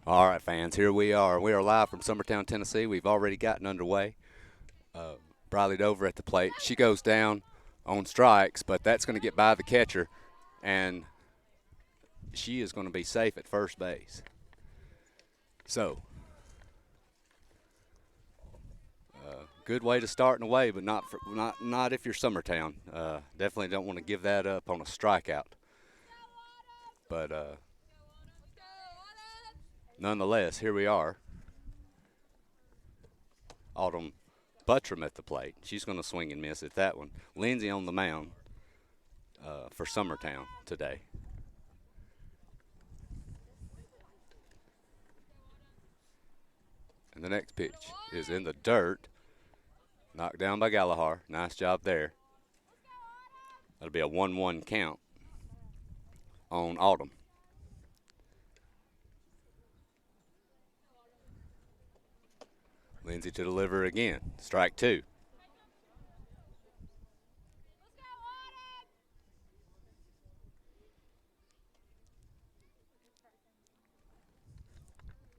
All right, fans, here we are. We are live from Summertown, Tennessee. We've already gotten underway. Briley'd over at the plate. She goes down on strikes, but that's going to get by the catcher, and she is going to be safe at first base. So, good way to start in a way, but not if you're Summertown. Definitely don't want to give that up on a strikeout. But nonetheless, here we are. Autumn Buttram at the plate. She's going to swing and miss at that one. Lindsay on the mound for Summertown today. And the next pitch is in the dirt. Knocked down by Gallagher. Nice job there. That'll be a 1-1 count on Autumn. Lindsay to deliver again. Strike two.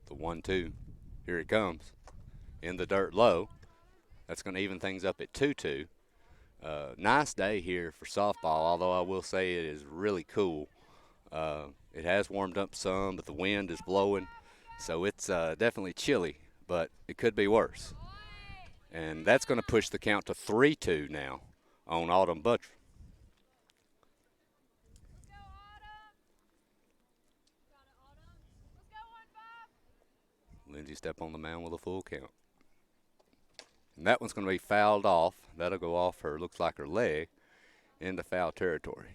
The 1-2. Here it comes. In the dirt low. That's going to even things up at 2-2. Nice day here for softball, although I will say it is really cool. It has warmed up some, but the wind is blowing, so it's definitely chilly, but it could be worse. And that's going to push the count to 3-2 now on Autumn Butcher. Lindsay step on the mound with a full count. And that one's going to be fouled off. That'll go off her, looks like her leg, into foul territory.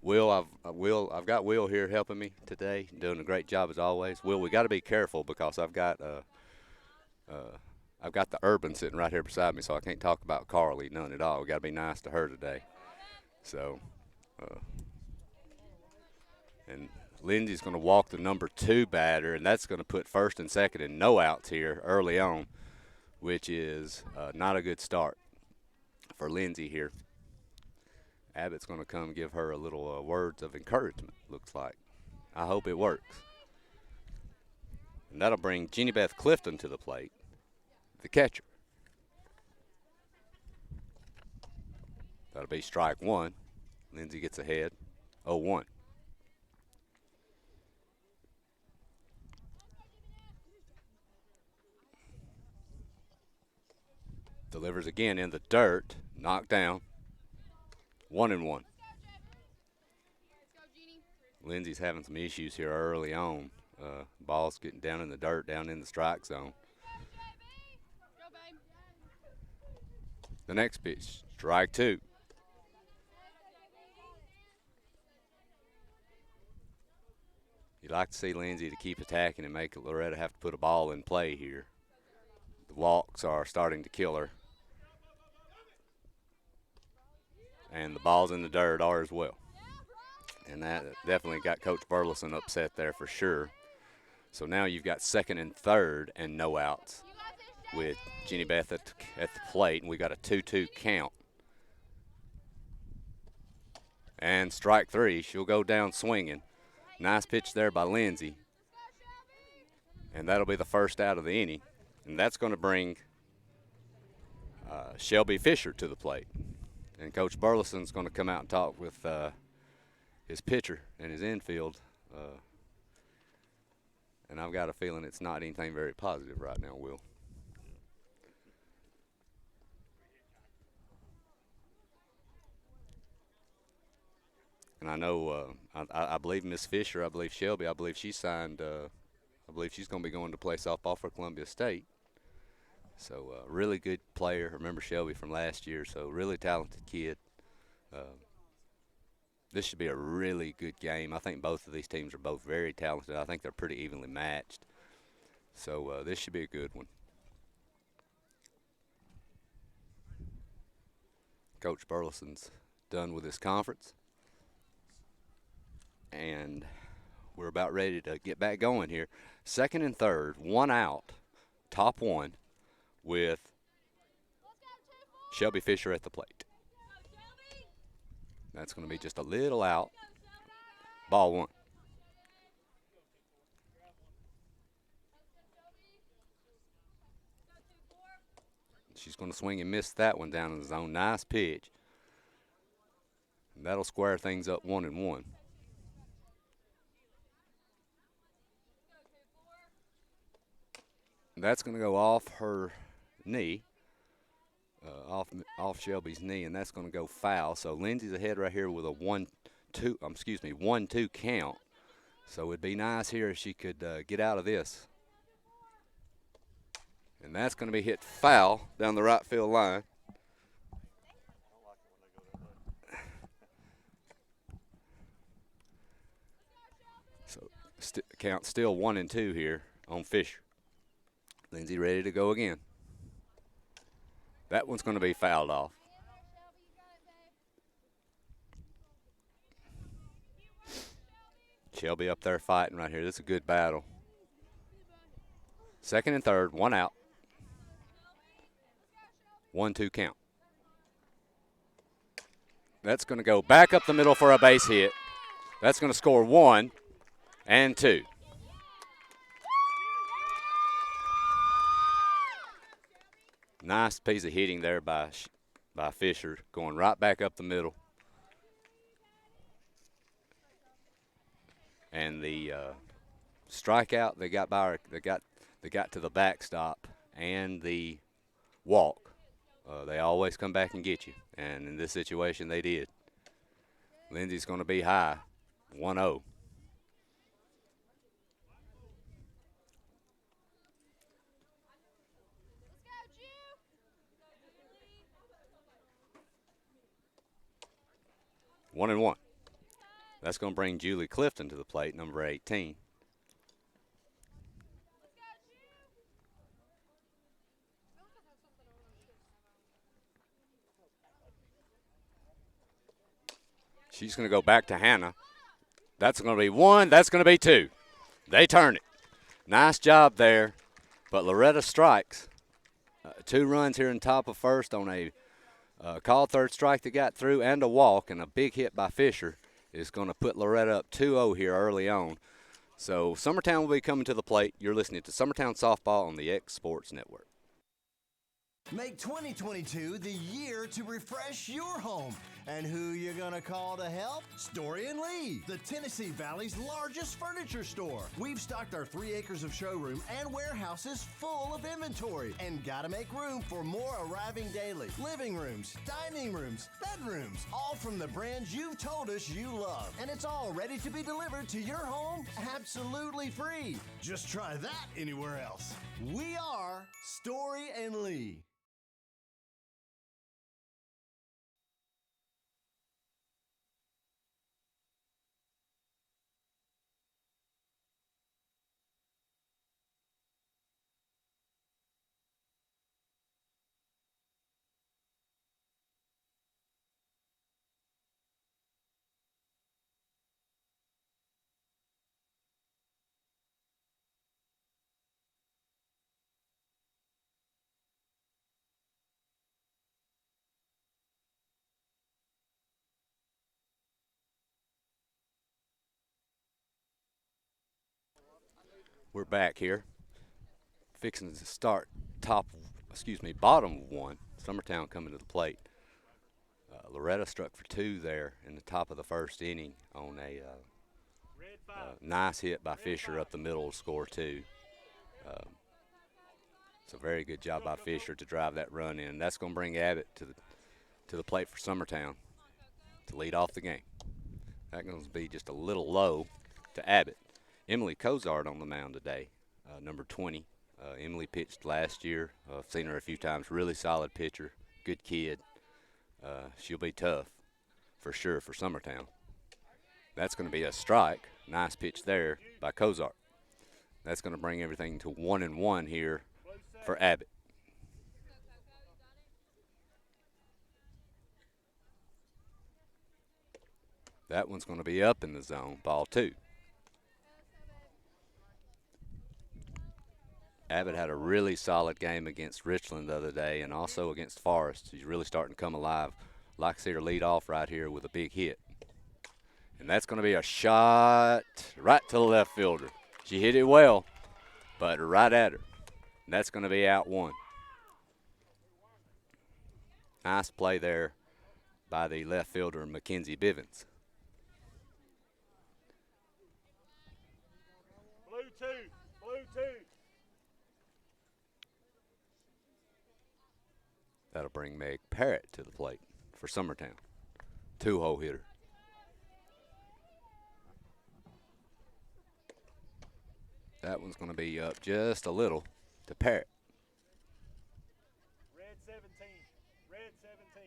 I've got Will here helping me today, doing a great job as always. Will, we got to be careful because I've got the Urban sitting right here beside me, so I can't talk about Carly none at all. We got to be nice to her today. So, and Lindsay's going to walk the number 2 batter, and that's going to put first and second and no outs here early on, which is not a good start for Lindsay here. Abbott's going to come give her a little words of encouragement, looks like. I hope it works. And that'll bring Jeannie Beth Clifton to the plate, the catcher. That'll be strike one. Lindsay gets ahead, 0-1. Delivers again in the dirt, knocked down, 1-1. Lindsay's having some issues here early on. Ball's getting down in the dirt, down in the strike zone. The next pitch, strike two. You'd like to see Lindsay to keep attacking and make Loretto have to put a ball in play here. The walks are starting to kill her. And the balls in the dirt are as well. And that definitely got Coach Burleson upset there for sure. So now you've got second and third and no outs with Jeannie Beth at the plate, and we got a 2-2 count. And strike three. She'll go down swinging. Nice pitch there by Lindsay. And that'll be the first out of the inning. And that's going to bring Shelby Fisher to the plate. And Coach Burleson's going to come out and talk with his pitcher and his infield. And I've got a feeling it's not anything very positive right now, Will. And I know, I believe Miss Fisher, I believe Shelby, I believe she signed, I believe she's going to be going to play softball for Columbia State. So really good player. Remember Shelby from last year, so really talented kid. This should be a really good game. I think both of these teams are both very talented. I think they're pretty evenly matched. So this should be a good one. Coach Burleson's done with his conference. And we're about ready to get back going here. Second and third, one out, top one, with Shelby Fisher at the plate. That's going to be just a little out. Ball one. She's going to swing and miss that one down in the zone. Nice pitch. And that'll square things up 1-1. That's going to go off her knee, off Shelby's knee, and that's going to go foul. So Lindsay's ahead right here with a 1-2 count. So it'd be nice here if she could get out of this. And that's going to be hit foul down the right field line. So count still 1-2 here on Fisher. Lindsay ready to go again. That one's going to be fouled off. Shelby up there fighting right here. This is a good battle. Second and third, one out. 1-2 count. That's going to go back up the middle for a base hit. That's going to score 1 and 2. Nice piece of hitting there by Fisher, going right back up the middle. And the strikeout they got to the backstop and the walk. They always come back and get you, and in this situation they did. Lindsay's going to be high, 1-0. One and 1. That's going to bring Julie Clifton to the plate, number 18. She's going to go back to Hannah. That's going to be 1. That's going to be 2. They turn it. Nice job there. But Loretto strikes. 2 runs here in top of first on a called third strike that got through and a walk, and a big hit by Fisher is going to put Loretto up 2-0 here early on. So Summertown will be coming to the plate. You're listening to Summertown Softball on the X Sports Network. Make 2022 the year to refresh your home. And who you gonna call to help? Story & Lee, the Tennessee Valley's largest furniture store. We've stocked our 3 acres of showroom and warehouses full of inventory. And gotta make room for more arriving daily. Living rooms, dining rooms, bedrooms, all from the brands you've told us you love. And it's all ready to be delivered to your home absolutely free. Just try that anywhere else. We are Story & Lee. We're back here. Fixing to start bottom 1. Summertown coming to the plate. Loretto struck for 2 there in the top of the first inning on a nice hit by Fisher up the middle to score 2. It's a very good job by Fisher to drive that run in. That's going to bring Abbott to the plate for Summertown to lead off the game. That's going to be just a little low to Abbott. Emily Cozart on the mound today, number 20. Emily pitched last year. I've seen her a few times. Really solid pitcher, good kid. She'll be tough for sure for Summertown. That's going to be a strike. Nice pitch there by Cozart. That's going to bring everything to 1-1 here for Abbott. That one's going to be up in the zone, ball 2. Abbott had a really solid game against Richland the other day and also against Forest. She's really starting to come alive. Like to see her lead off right here with a big hit. And that's going to be a shot right to the left fielder. She hit it well, but right at her. And that's going to be out 1. Nice play there by the left fielder, Mackenzie Bivens. Blue two, blue two. That'll bring Meg Parrott to the plate for Summertown. 2-hole hitter. That one's going to be up just a little to Parrott. Red 17, red 17.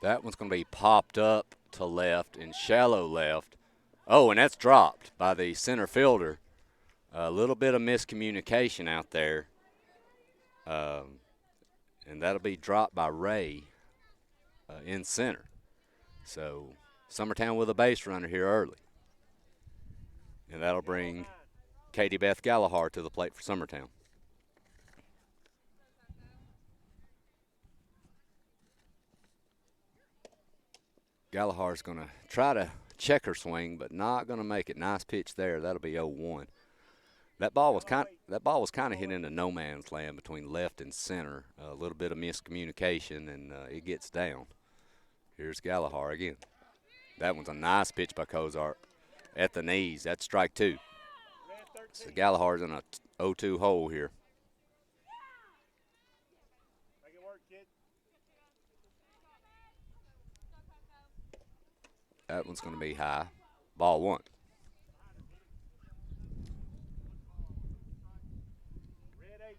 That one's going to be popped up to left and shallow left. Oh, and that's dropped by the center fielder. A little bit of miscommunication out there. And that'll be dropped by Ray in center. So Summertown with a base runner here early. And that'll bring Katie Beth Gallagher to the plate for Summertown. Gallagher's going to try to check her swing, but not going to make it. Nice pitch there. That'll be 0-1. That ball was kind of hit into no man's land between left and center. A little bit of miscommunication, and it gets down. Here's Gallagher again. That one's a nice pitch by Kozart at the knees. That's strike two. So Gallagher's in a 0-2 hole here. Make it work, kid. That one's going to be high. Ball one. Red 8.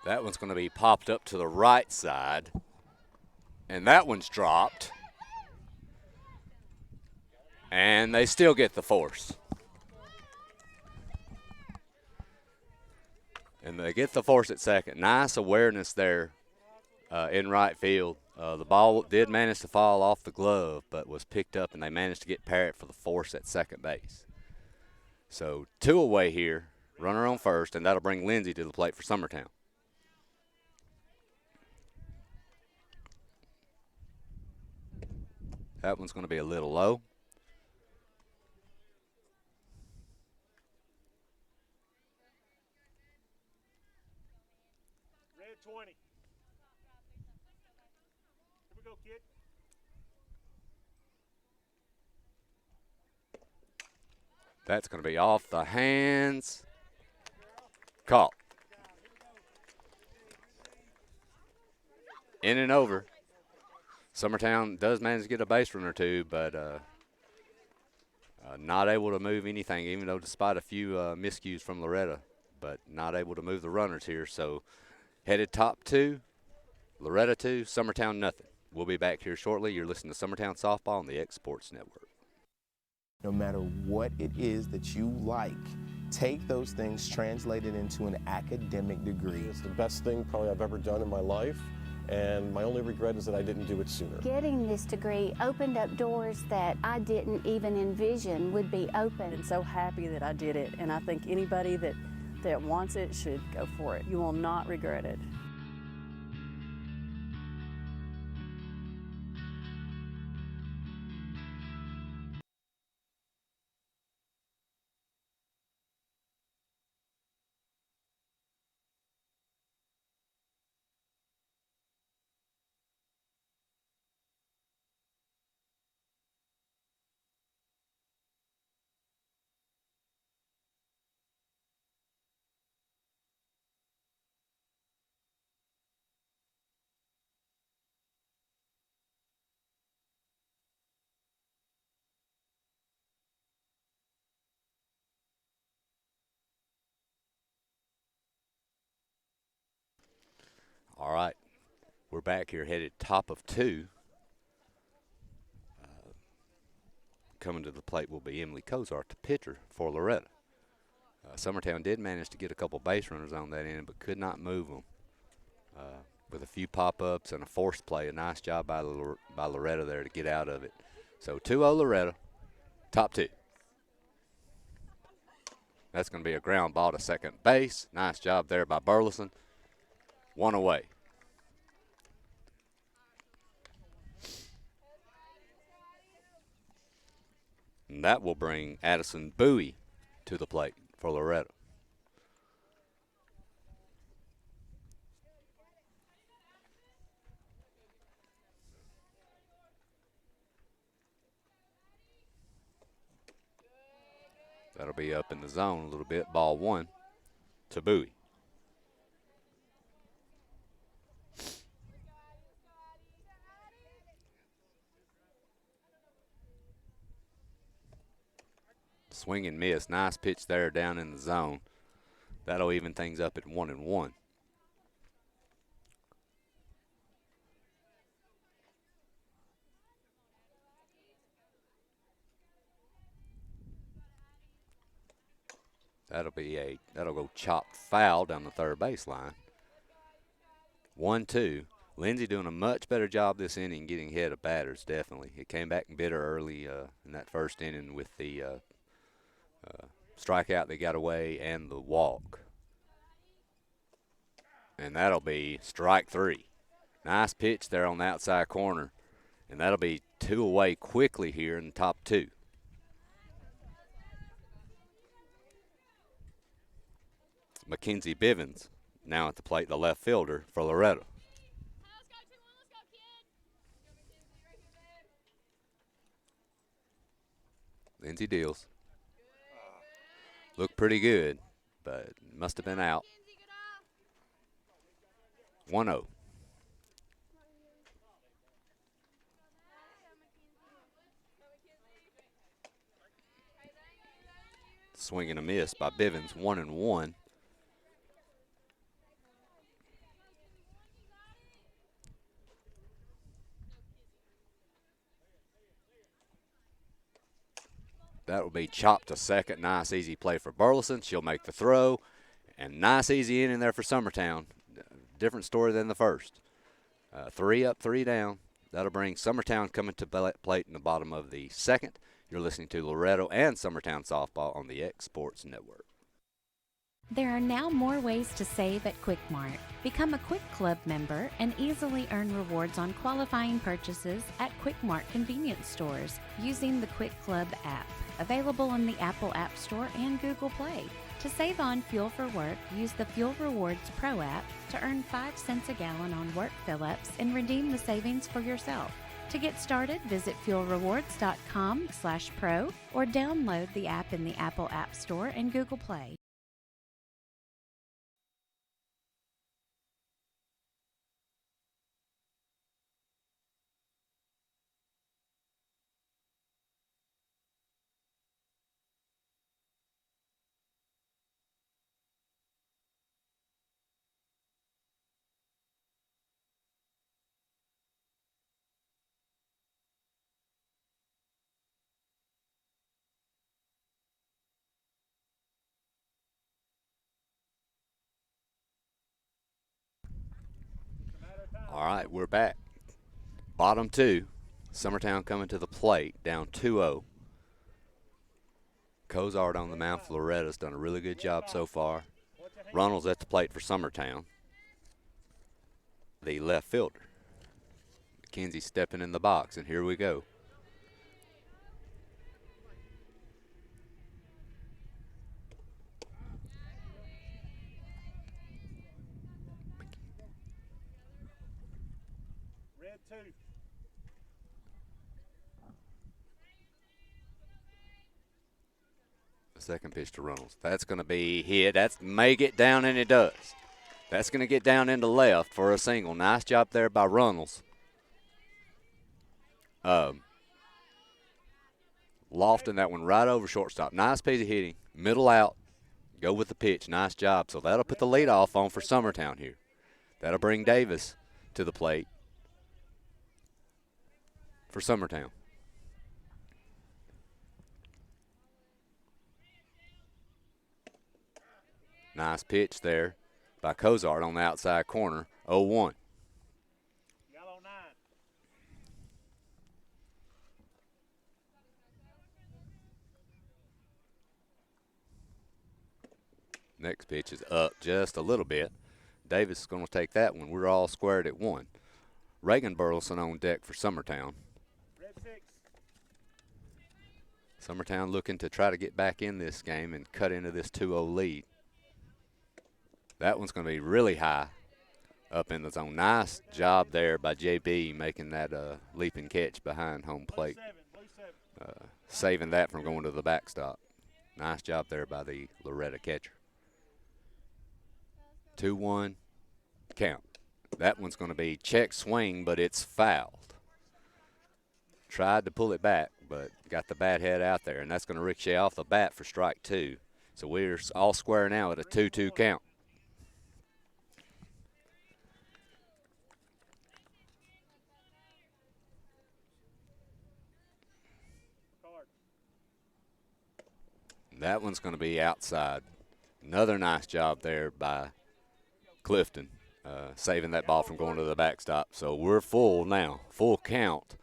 That one's going to be popped up to the right side. And that one's dropped. And they still get the force. And they get the force at second. Nice awareness there in right field. The ball did manage to fall off the glove, but was picked up, and they managed to get Parrott for the force at second base. So 2 away here, runner on first, and that'll bring Lindsay to the plate for Summertown. That one's going to be a little low. Red 20. Here we go, kid. That's going to be off the hands. Caught. In and over. Summertown does manage to get a base run or two, but not able to move anything, even though despite a few miscues from Loretto, but not able to move the runners here. So headed top 2, Loretto 2, Summertown nothing. We'll be back here shortly. You're listening to Summertown Softball on the X Sports Network. No matter what it is that you like, take those things, translate it into an academic degree. It's the best thing probably I've ever done in my life, and my only regret is that I didn't do it sooner. Getting this degree opened up doors that I didn't even envision would be open. I'm so happy that I did it, and I think anybody that wants it should go for it. You will not regret it. All right, we're back here headed top of 2. Coming to the plate will be Emily Kozart, the pitcher for Loretto. Summertown did manage to get a couple base runners on that end, but could not move them. With a few pop-ups and a forced play, a nice job by Loretto there to get out of it. So 2-0 Loretto, top 2. That's going to be a ground ball to second base. Nice job there by Burleson. 1 away. And that will bring Addison Bowie to the plate for Loretto. That'll be up in the zone a little bit. Ball 1 to Bowie. Swing and miss. Nice pitch there down in the zone. That'll even things up at 1-1. That'll go chopped foul down the third baseline. 1-2. Lindsay doing a much better job this inning getting ahead of batters, definitely. It came back and bit her early in that first inning with the strikeout they got away and the walk. And that'll be strike 3. Nice pitch there on the outside corner. And that'll be 2 away quickly here in the top 2. Mackenzie Bivens now at the plate, the left fielder for Loretto. Lindsay deals. Looked pretty good, but must have been out. 1-0. Swing and a miss by Bivens, 1-1. That will be chopped to second. Nice, easy play for Burleson. She'll make the throw. And nice, easy inning there for Summertown. Different story than the first. 3 up, 3 down. That'll bring Summertown coming to plate in the bottom of the second. You're listening to Loretto and Summertown Softball on the X Sports Network. There are now more ways to save at Quick Mart. Become a Quick Club member and easily earn rewards on qualifying purchases at Quick Mart convenience stores using the Quick Club app, available in the Apple App Store and Google Play. To save on fuel for work, use the Fuel Rewards Pro app to earn 5 cents a gallon on work fill-ups and redeem the savings for yourself. To get started, visit fuelrewards.com/pro or download the app in the Apple App Store and Google Play. All right, we're back. Bottom 2. Summertown coming to the plate, down 2-0. Cozart on the mound for Loretta's done a really good job so far. Runnels at the plate for Summertown, the left fielder. McKenzie stepping in the box, and here we go. Red 2. Second pitch to Runnels. That's going to be hit. That's may get down, and it does. That's going to get down into left for a single. Nice job there by Runnels. Lofting that one right over shortstop. Nice piece of hitting. Middle out. Go with the pitch. Nice job. So that'll put the leadoff on for Summertown here. That'll bring Davis to the plate for Summertown. Nice pitch there by Cozart on the outside corner. 0-1. Yellow 9. Next pitch is up just a little bit. Davis is going to take that one. We're all squared at 1. Reagan Burleson on deck for Summertown. Red 6. Summertown looking to try to get back in this game and cut into this 2-0 lead. That one's going to be really high up in the zone. Nice job there by JB making that leaping catch behind home plate, saving that from going to the backstop. Nice job there by the Loretto catcher. 2-1 count. That one's going to be check swing, but it's fouled. Tried to pull it back, but got the bat head out there, and that's going to ricochet off the bat for strike 2. So we're all square now at a 2-2 count. That one's going to be outside. Another nice job there by Clifton, saving that ball from going to the backstop. So we're full now, full count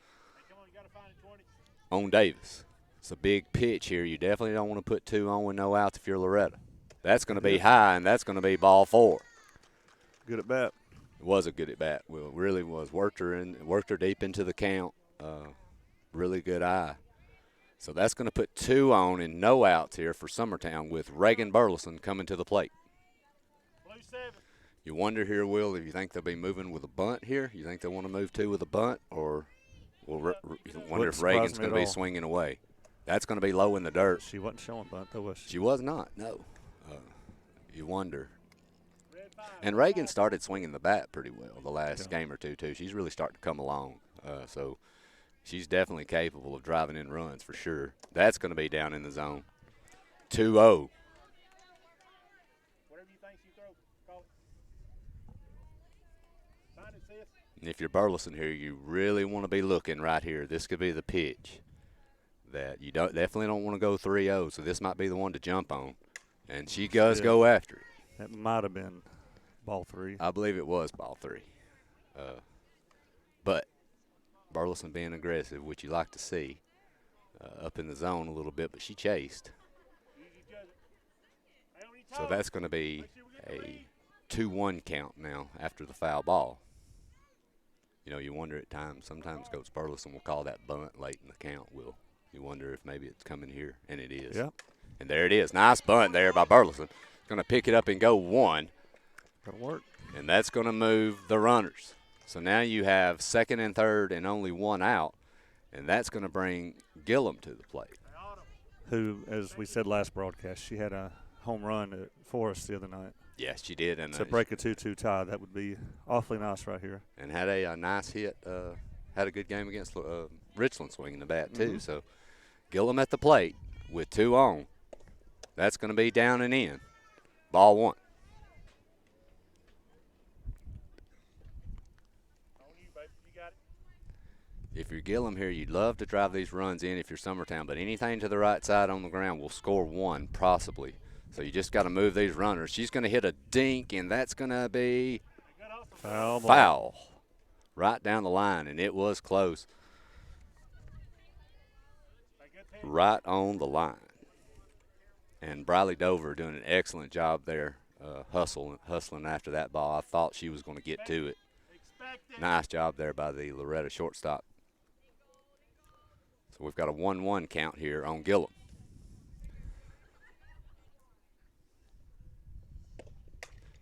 on Davis. It's a big pitch here. You definitely don't want to put 2 on with no outs if you're Loretto. That's going to be high, and that's going to be ball 4. Good at bat. It was a good at bat. Well, it really was. Worked her deep into the count. Really good eye. So that's going to put 2 on and no outs here for Summertown with Reagan Burleson coming to the plate. You wonder here, Will, if you think they'll be moving with a bunt here? You think they want to move 2 with a bunt, or you wonder if Reagan's going to be swinging away? That's going to be low in the dirt. She wasn't showing bunt, though, was she? She was not, no. You wonder. And Reagan started swinging the bat pretty well the last game or two, too. She's really starting to come along. So she's definitely capable of driving in runs for sure. That's going to be down in the zone. 2-0. Whatever you think you throw, call it. Find it, sis. And if you're Burleson here, you really want to be looking right here. This could be the pitch that you definitely don't want to go 3-0, so this might be the one to jump on. And she does go after it. That might have been ball 3. I believe it was ball 3. But Burleson being aggressive, which you like to see, up in the zone a little bit, but she chased. So that's going to be a 2-1 count now after the foul ball. You know, you wonder at times, sometimes Coach Burleson will call that bunt late in the count, Will. You wonder if maybe it's coming here, and it is. Yep. And there it is. Nice bunt there by Burleson. Going to pick it up and go 1. That'll work. And that's going to move the runners. So now you have second and third and only 1 out, and that's going to bring Gillum to the plate. Who, as we said last broadcast, she had a home run at Forest the other night. Yes, she did. And to break a 2-2 tie, that would be awfully nice right here. And had a nice hit, had a good game against Richland swinging the bat too. So Gillum at the plate with 2 on. That's going to be down and in. Ball 1. If you're Gillum here, you'd love to drive these runs in if you're Summertown, but anything to the right side on the ground will score 1 possibly. So you just got to move these runners. She's going to hit a dink, and that's going to be foul right down the line, and it was close. Right on the line. And Briley Dover doing an excellent job there, hustling after that ball. I thought she was going to get to it. Nice job there by the Loretto shortstop. So we've got a 1-1 count here on Gillum.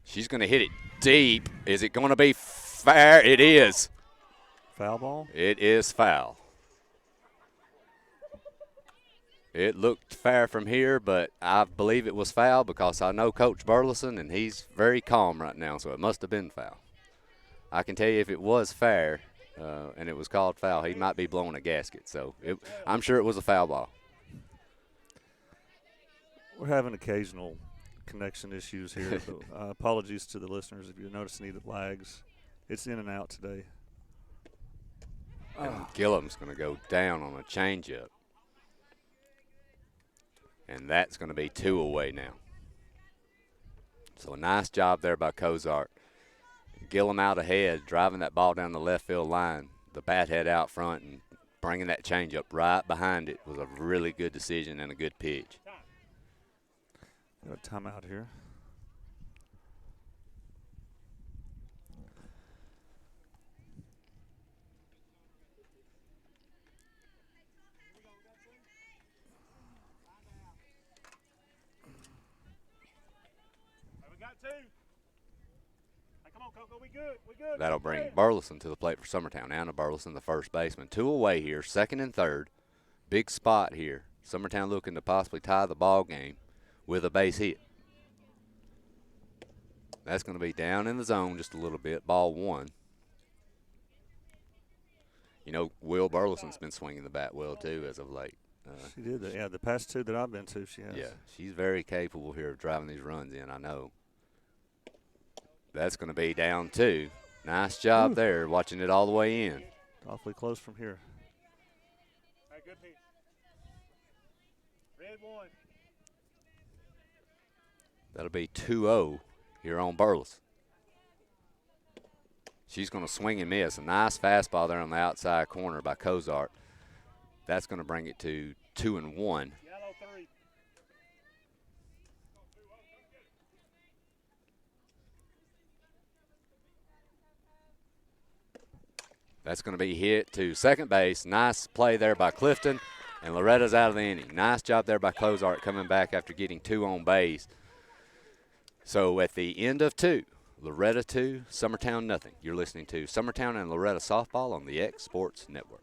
She's going to hit it deep. Is it going to be fair? It is. Foul ball? It is foul. It looked fair from here, but I believe it was foul because I know Coach Burleson, and he's very calm right now, so it must have been foul. I can tell you if it was fair and it was called foul, he might be blowing a gasket. So I'm sure it was a foul ball. We're having occasional connection issues here. Apologies to the listeners if you're noticing any lags. It's in and out today. And Gillum's going to go down on a changeup. And that's going to be 2 away now. So a nice job there by Cozart. Gillum out ahead, driving that ball down the left field line. The bat head out front and bringing that changeup right behind it was a really good decision and a good pitch. Got a timeout here. 2. Hey, come on, Coco. We good. We good. That'll bring Burleson to the plate for Summertown. Anna Burleson, the first baseman. 2 away here, second and third. Big spot here. Summertown looking to possibly tie the ball game with a base hit. That's going to be down in the zone just a little bit. Ball 1. You know, Will Burleson's been swinging the bat well, too, as of late. She did. Yeah, the past 2 that I've been to, she has. Yeah, she's very capable here of driving these runs in, I know. That's going to be down 2. Nice job there, watching it all the way in. Awfully close from here. Hey, good pitch. Red 1. That'll be 2-0 here on Burleson. She's going to swing and miss. A nice fastball there on the outside corner by Cozart. That's going to bring it to 2-1. Yellow 3. That's going to be hit to second base. Nice play there by Clifton, and Loretta's out of the inning. Nice job there by Cozart coming back after getting 2 on base. So at the end of 2, Loretto 2, Summertown nothing. You're listening to Summertown and Loretto softball on the X Sports Network.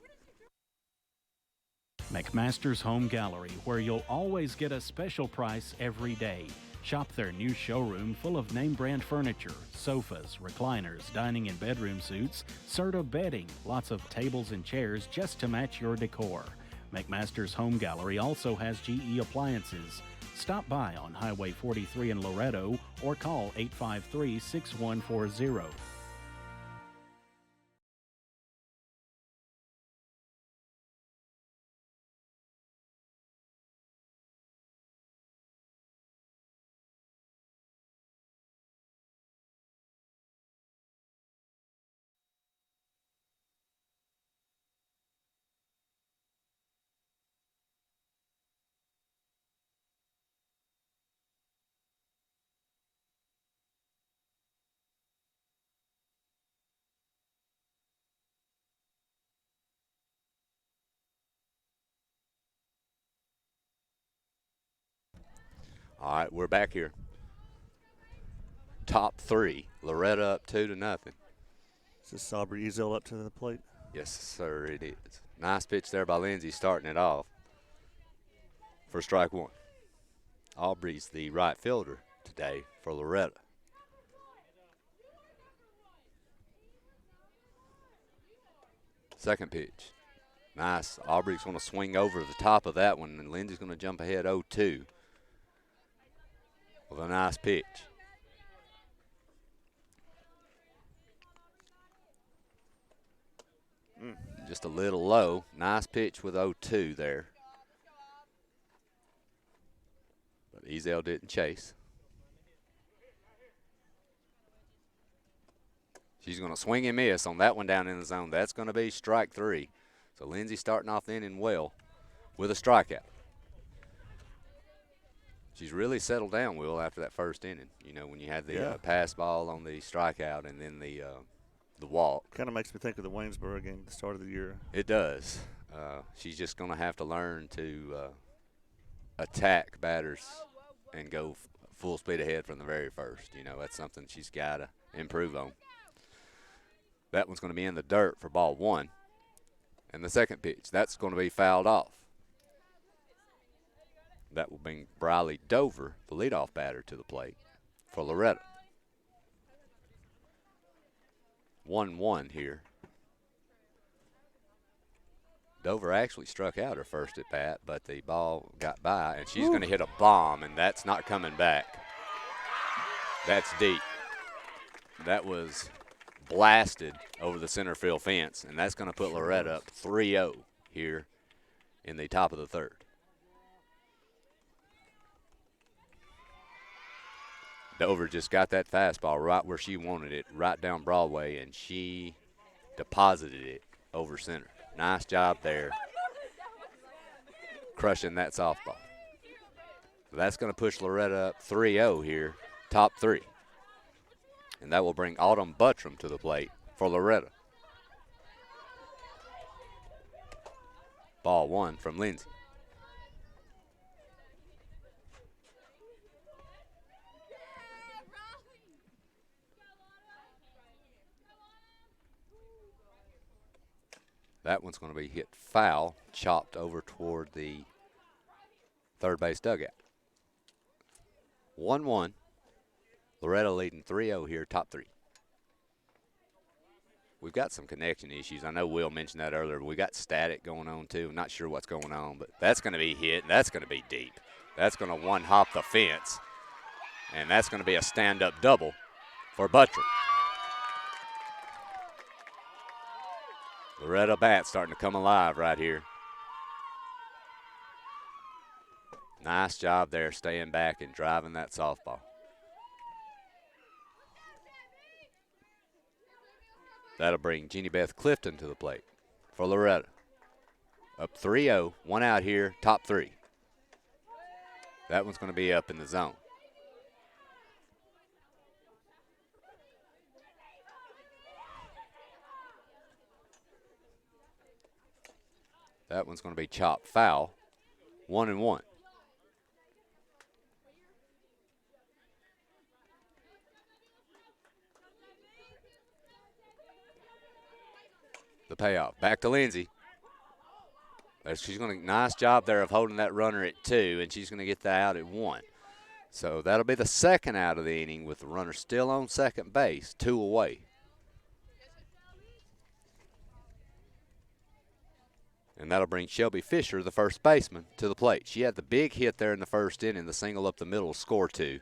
McMaster's Home Gallery, where you'll always get a special price every day. Shop their new showroom full of name brand furniture, sofas, recliners, dining and bedroom suites, Serta bedding, lots of tables and chairs just to match your decor. McMaster's Home Gallery also has GE appliances. Stop by on Highway 43 in Loretto or call 853-6140. All right, we're back here. Top 3. Loretto up 2-0. Is this Aubrey Ezel up to the plate? Yes, sir, it is. Nice pitch there by Lindsay starting it off for strike 1. Aubrey's the right fielder today for Loretto. Second pitch. Nice. Aubrey's going to swing over the top of that one, and Lindsay's going to jump ahead 0-2 with a nice pitch. Just a little low. Nice pitch with 0-2 there. But Ezel didn't chase. She's going to swing and miss on that one down in the zone. That's going to be strike 3. So Lindsay starting off the inning well with a strikeout. She's really settled down, Will, after that first inning. You know, when you had the pass ball on the strikeout and then the walk. Kind of makes me think of the Waynesboro game at the start of the year. It does. She's just going to have to learn to attack batters and go full speed ahead from the very first. You know, that's something she's got to improve on. That one's going to be in the dirt for ball 1. And the second pitch, that's going to be fouled off. That will bring Briley Dover, the leadoff batter, to the plate for Loretto. 1-1 here. Dover actually struck out her first at bat, but the ball got by, and she's going to hit a bomb, and that's not coming back. That's deep. That was blasted over the center field fence, and that's going to put Loretto up 3-0 here in the top of the third. Dover just got that fastball right where she wanted it, right down Broadway, and she deposited it over center. Nice job there, crushing that softball. So that's going to push Loretto up 3-0 here, top 3. And that will bring Autumn Buttram to the plate for Loretto. Ball 1 from Lindsay. That one's going to be hit foul, chopped over toward the third base dugout. 1-1. Loretto leading 3-0 here, top three. We've got some connection issues. I know Will mentioned that earlier, but we got static going on too. I'm not sure what's going on, but that's going to be hit, and that's going to be deep. That's going to one-hop the fence, and that's going to be a stand-up double for Buttrick. Loretto bat starting to come alive right here. Nice job there staying back and driving that softball. That'll bring Jeannie Beth Clifton to the plate for Loretto. Up 3-0, one out here, top three. That one's going to be up in the zone. That one's going to be chopped foul, 1-1. The payoff. Back to Lindsay. She's going to nice job there of holding that runner at 2, and she's going to get that out at 1. So that'll be the second out of the inning with the runner still on second base, 2 away. And that'll bring Shelby Fisher, the first baseman, to the plate. She had the big hit there in the first inning, the single up the middle, score 2.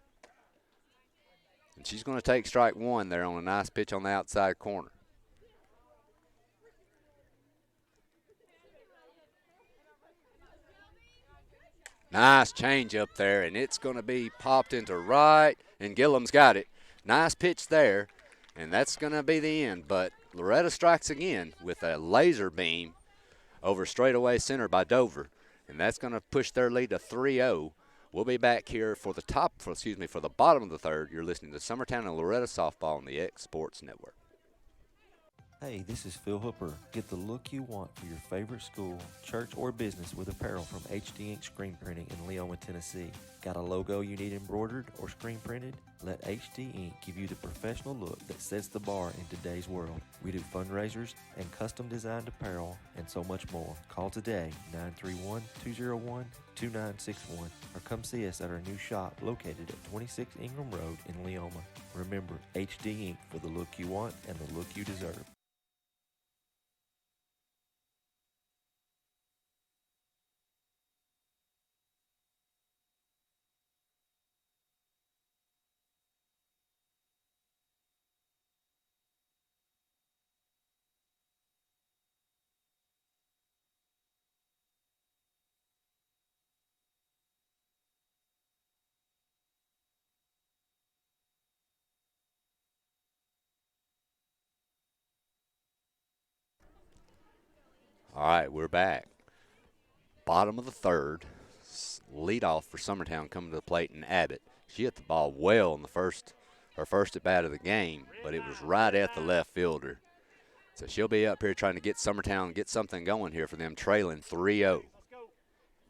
And she's going to take strike 1 there on a nice pitch on the outside corner. Nice change up there, and it's going to be popped into right, and Gillum's got it. Nice pitch there, and that's going to be the end. But Loretto strikes again with a laser beam over straightaway center by Dover, and that's going to push their lead to 3-0. We'll be back here for the for the bottom of the third. You're listening to Summertown and Loretto softball on the X Sports Network. Hey, this is Phil Hooper. Get the look you want for your favorite school, church, or business with apparel from HD Ink Screen Printing in Leoma, Tennessee. Got a logo you need embroidered or screen printed? Let HD Ink give you the professional look that sets the bar in today's world. We do fundraisers and custom designed apparel and so much more. Call today, 931-201-2961, or come see us at our new shop located at 26 Ingram Road in Leoma. Remember, HD Ink for the look you want and the look you deserve. All right, we're back. Bottom of the third. Lead off for Summertown coming to the plate, and Abbott. She hit the ball well in her first at bat of the game, but it was right at the left fielder. So she'll be up here trying to get Summertown, get something going here for them, trailing 3-0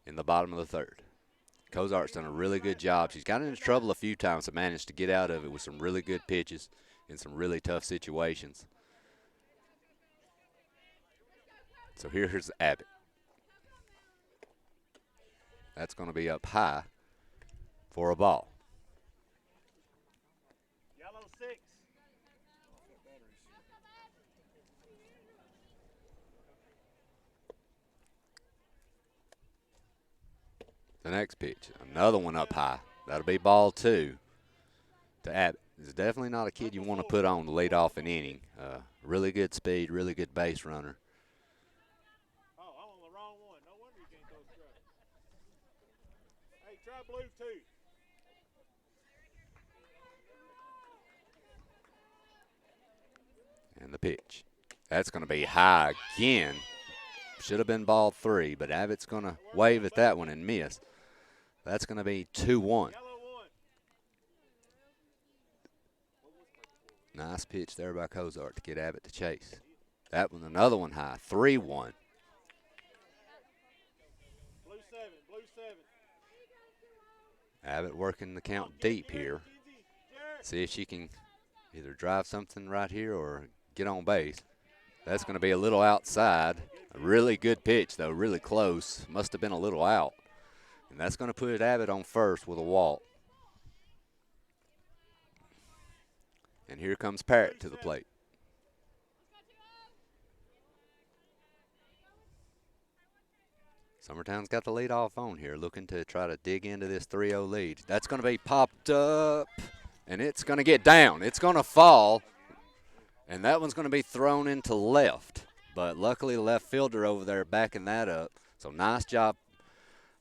in the bottom of the third. Cozart's done a really good job. She's got into trouble a few times but managed to get out of it with some really good pitches in some really tough situations. So here's Abbott. That's going to be up high for a ball. Yellow 6. The next pitch, another one up high. That'll be ball 2 to Abbott. He's definitely not a kid you want to put on to lead off an inning. Really good speed, really good base runner. Blue 2. And the pitch. That's going to be high again. Should have been ball 3, but Abbott's going to wave at that one and miss. That's going to be 2-1. Nice pitch there by Cozart to get Abbott to chase. That one, another one high, 3-1. Blue 7. Abbott working the count deep here. See if she can either drive something right here or get on base. That's going to be a little outside. A really good pitch, though, really close. Must have been a little out. And that's going to put Abbott on first with a walk. And here comes Parrott to the plate. Summertown's got the lead off on here, looking to try to dig into this 3-0 lead. That's going to be popped up, and it's going to get down. It's going to fall, and that one's going to be thrown into left. But luckily, the left fielder over there backing that up. So nice job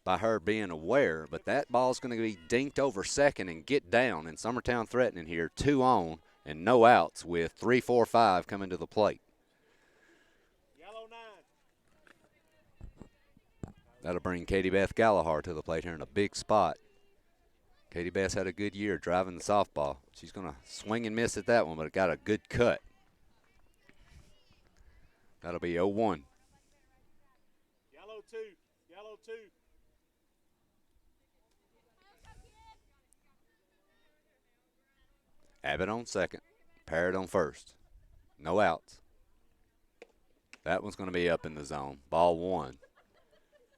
by her being aware. But that ball's going to be dinked over second and get down. And Summertown threatening here, 2 on and no outs with 3, 4, 5 coming to the plate. Yellow 9. That'll bring Katie Beth Gallagher to the plate here in a big spot. Katie Beth's had a good year driving the softball. She's going to swing and miss at that one, but it got a good cut. That'll be 0-1. Yellow 2. Yellow 2. Abbott on second. Parrott on first. No outs. That one's going to be up in the zone. Ball 1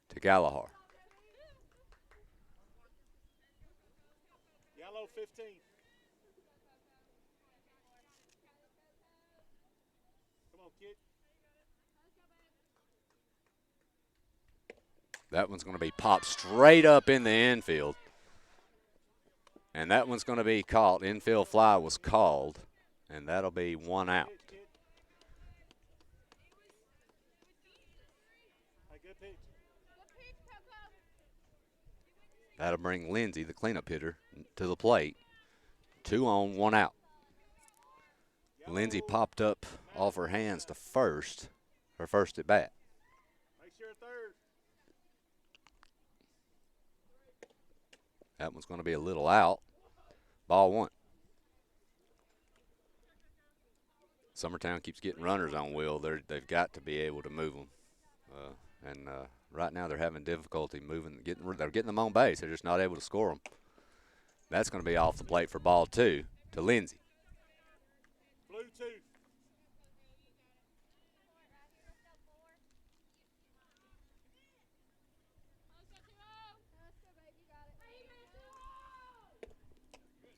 to Gallagher. Yellow 15. Come on, kid. That one's going to be popped straight up in the infield. And that one's going to be caught. Infield fly was called, and that'll be 1 out. That'll bring Lindsay, the cleanup hitter, to the plate. 2 on, 1 out. Lindsay popped up off her hands to first, her first at bat. Make sure third. That one's going to be a little out. Ball 1. Summertown keeps getting runners on Will. They've got to be able to move them. And right now they're having difficulty moving. They're getting them on base. They're just not able to score them. That's going to be off the plate for ball 2 to Lindsay. Blue 2.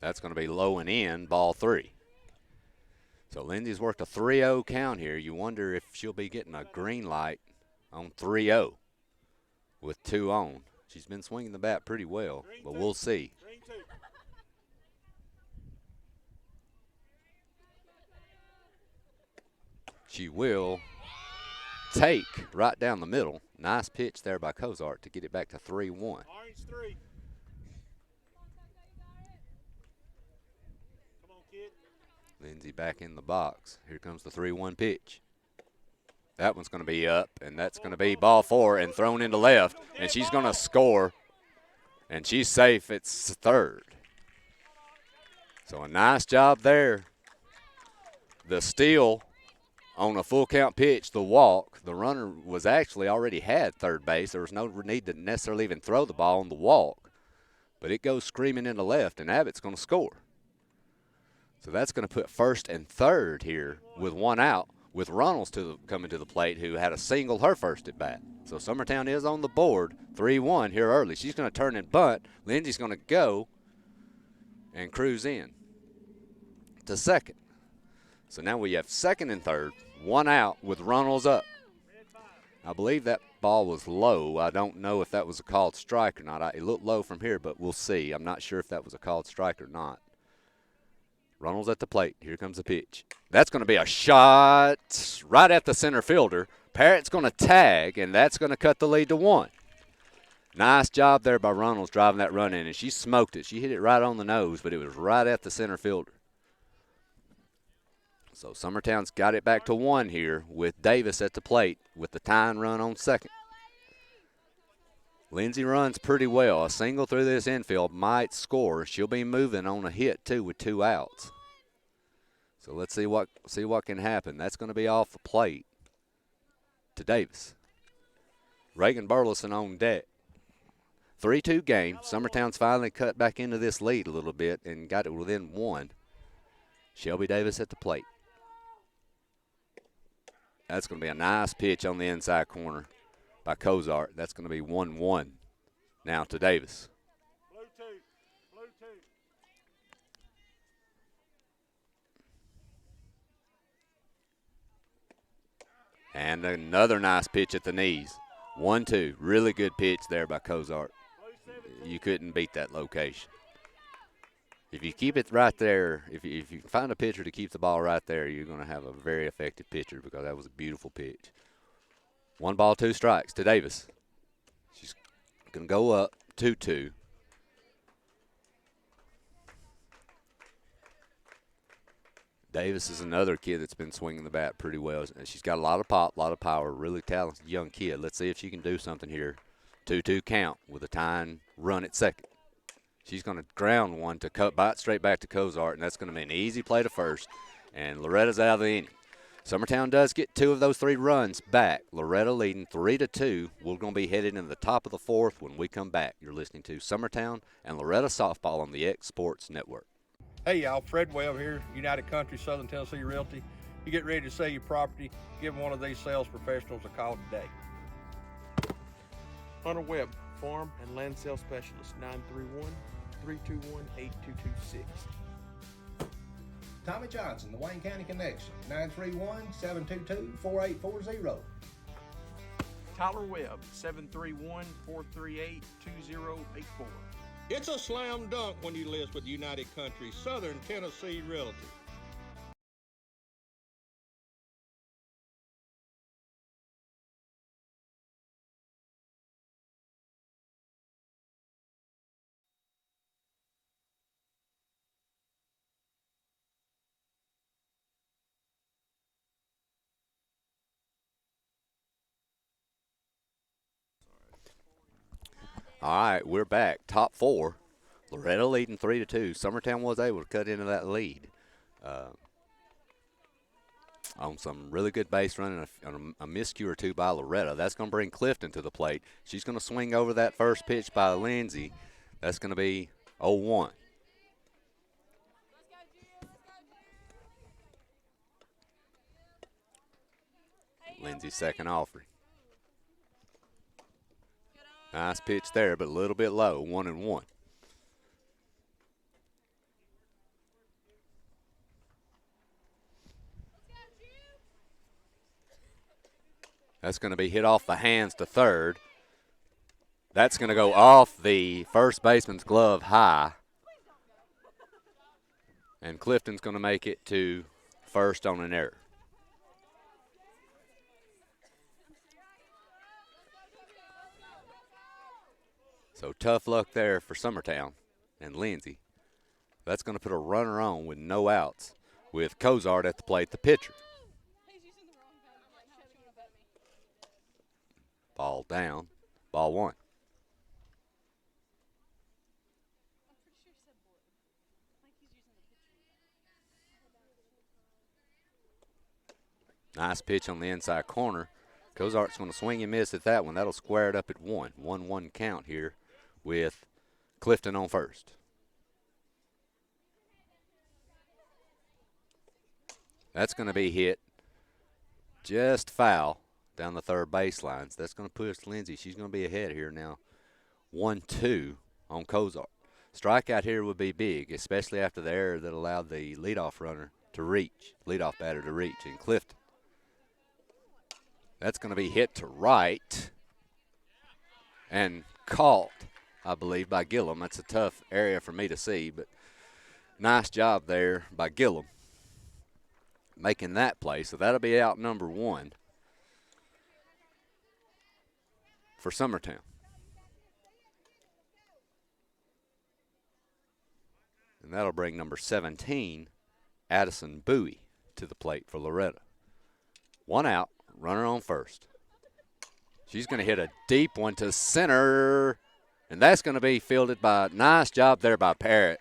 That's going to be low and in, ball 3. So Lindsay's worked a 3-0 count here. You wonder if she'll be getting a green light on 3-0 with 2 on. She's been swinging the bat pretty well, but we'll see. She will take right down the middle. Nice pitch there by Cozart to get it back to 3-1. Orange 3. Come on, kid. Lindsay back in the box. Here comes the 3-1 pitch. That one's going to be up, and that's going to be ball 4 and thrown into left, and she's going to score, and she's safe at third. So a nice job there. The steal on a full count pitch, the walk. The runner was actually already had third base. There was no need to necessarily even throw the ball on the walk, but it goes screaming into left, and Abbott's going to score. So that's going to put first and third here with 1 out, with Runnels coming to the plate, who had a single her first at bat. So Summertown is on the board, 3-1 here early. She's going to turn and bunt. Lindsay's going to go and cruise in to second. So now we have second and third, 1 out with Runnels up. I believe that ball was low. I don't know if that was a called strike or not. It looked low from here, but we'll see. I'm not sure if that was a called strike or not. Runnels at the plate. Here comes the pitch. That's going to be a shot right at the center fielder. Parrott's going to tag, and that's going to cut the lead to 1. Nice job there by Runnels driving that run in, and she smoked it. She hit it right on the nose, but it was right at the center fielder. So Summertown's got it back to 1 here with Davis at the plate with the tying run on second. Lindsay runs pretty well. A single through this infield might score. She'll be moving on a hit, too, with 2 outs. So let's see what can happen. That's going to be off the plate to Davis. Reagan Burleson on deck. 3-2 game. Summertown's finally cut back into this lead a little bit and got it within 1. Shelby Davis at the plate. That's going to be a nice pitch on the inside corner by Cozart. That's going to be 1-1 now to Davis. Blue two. Blue two. And another nice pitch at the knees. 1-2. Really good pitch there by Cozart. You couldn't beat that location. If you keep it right there, if you can find a pitcher to keep the ball right there, you're going to have a very effective pitcher because that was a beautiful pitch. 1 ball, 2 strikes to Davis. She's going to go up 2-2. Davis is another kid that's been swinging the bat pretty well. She's got a lot of pop, a lot of power, really talented young kid. Let's see if she can do something here. 2-2 count with a tying run at second. She's going to ground one to bite straight back to Cozart, and that's going to be an easy play to first. And Loretta's out of the inning. Summertown does get 2 of those 3 runs back. Loretto leading 3-2. We're going to be headed into the top of the 4th when we come back. You're listening to Summertown and Loretto Softball on the X Sports Network. Hey y'all, Fred Webb here, United Country Southern Tennessee Realty. You get ready to sell your property, give one of these sales professionals a call today. Hunter Webb, Farm and Land Sales Specialist, 931-321-8226. Tommy Johnson, the Wayne County Connection, 931-722-4840. Tyler Webb, 731-438-2084. It's a slam dunk when you list with United Country Southern Tennessee Realty. All right, we're back. Top 4. Loretto leading 3-2. Summertown was able to cut into that lead on some really good base running, a miscue or 2 by Loretto. That's going to bring Clifton to the plate. She's going to swing over that first pitch by Lindsay. That's going to be 0-1. Lindsay's second offering. Nice pitch there, but a little bit low, 1-1. That's going to be hit off the hands to third. That's going to go off the first baseman's glove high. And Clifton's going to make it to first on an error. So tough luck there for Summertown and Lindsay. That's going to put a runner on with no outs with Cozart at the plate, the pitcher. Ball down, ball 1. Nice pitch on the inside corner. Cozart's going to swing and miss at that one. That'll square it up at 1. 1-1 count here with Clifton on first. That's going to be hit just foul down the third baseline. So that's going to push Lindsay. She's going to be ahead here now. 1-2 on Cozart. Strikeout here would be big, especially after the error that allowed the leadoff runner to reach, leadoff batter to reach in Clifton. That's going to be hit to right and caught, I believe, by Gillum. That's a tough area for me to see, but nice job there by Gillum making that play. So that'll be out number 1 for Summertown. And that'll bring number 17, Addison Bowie, to the plate for Loretto. 1 out, runner on first. She's going to hit a deep one to center, and that's going to be fielded by, nice job there by Parrott.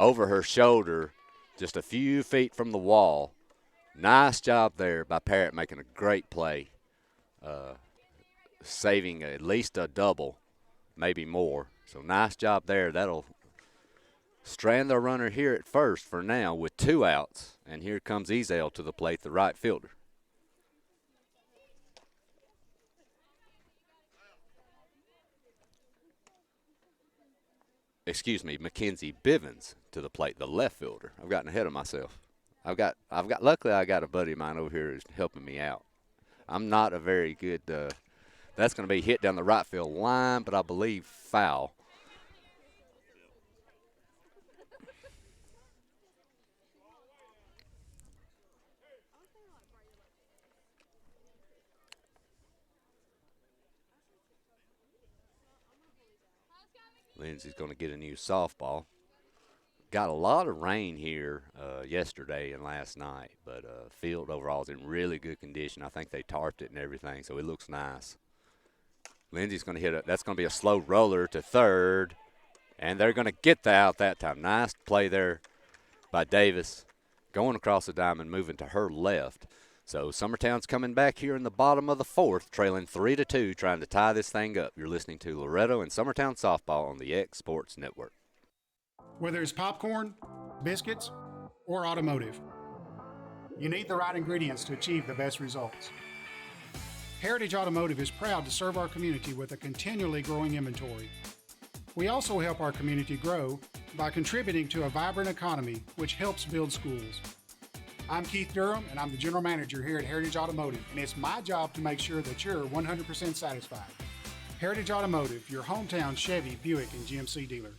Over her shoulder, just a few feet from the wall. Nice job there by Parrott making a great play, saving at least a double, maybe more. So nice job there. That'll strand the runner here at first for now with 2 outs. And here comes Ezel to the plate, the right fielder. Mackenzie Bivens to the plate, the left fielder. I've gotten ahead of myself. Luckily I got a buddy of mine over here who's helping me out. I'm not a very good, that's going to be hit down the right field line, but I believe foul. Lindsay's going to get a new softball. Got a lot of rain here yesterday and last night, but field overall is in really good condition. I think they tarped it and everything, so it looks nice. Lindsay's going to hit it. That's going to be a slow roller to third, and they're going to get the out that time. Nice play there by Davis, going across the diamond, moving to her left. So Summertown's coming back here in the bottom of the fourth, trailing 3-2, trying to tie this thing up. You're listening to Loretto and Summertown Softball on the X Sports Network. Whether it's popcorn, biscuits, or automotive, you need the right ingredients to achieve the best results. Heritage Automotive is proud to serve our community with a continually growing inventory. We also help our community grow by contributing to a vibrant economy, which helps build schools. I'm Keith Durham, and I'm the General Manager here at Heritage Automotive, and it's my job to make sure that you're 100% satisfied. Heritage Automotive, your hometown Chevy, Buick, and GMC dealer.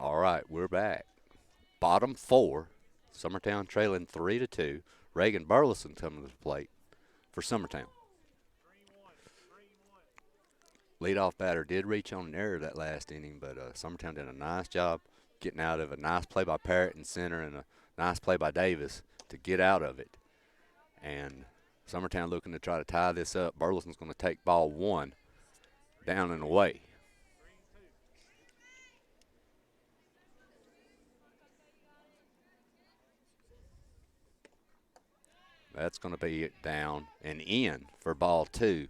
All right, we're back. Bottom four, Summertown trailing 3-2. Reagan Burleson coming to the plate for Summertown. Leadoff batter did reach on an error that last inning, but Summertown did a nice job getting out of it. A nice play by Parrott in center and a nice play by Davis to get out of it. And Summertown looking to try to tie this up. Burleson's going to take ball one down and away. That's going to be down and in for ball two.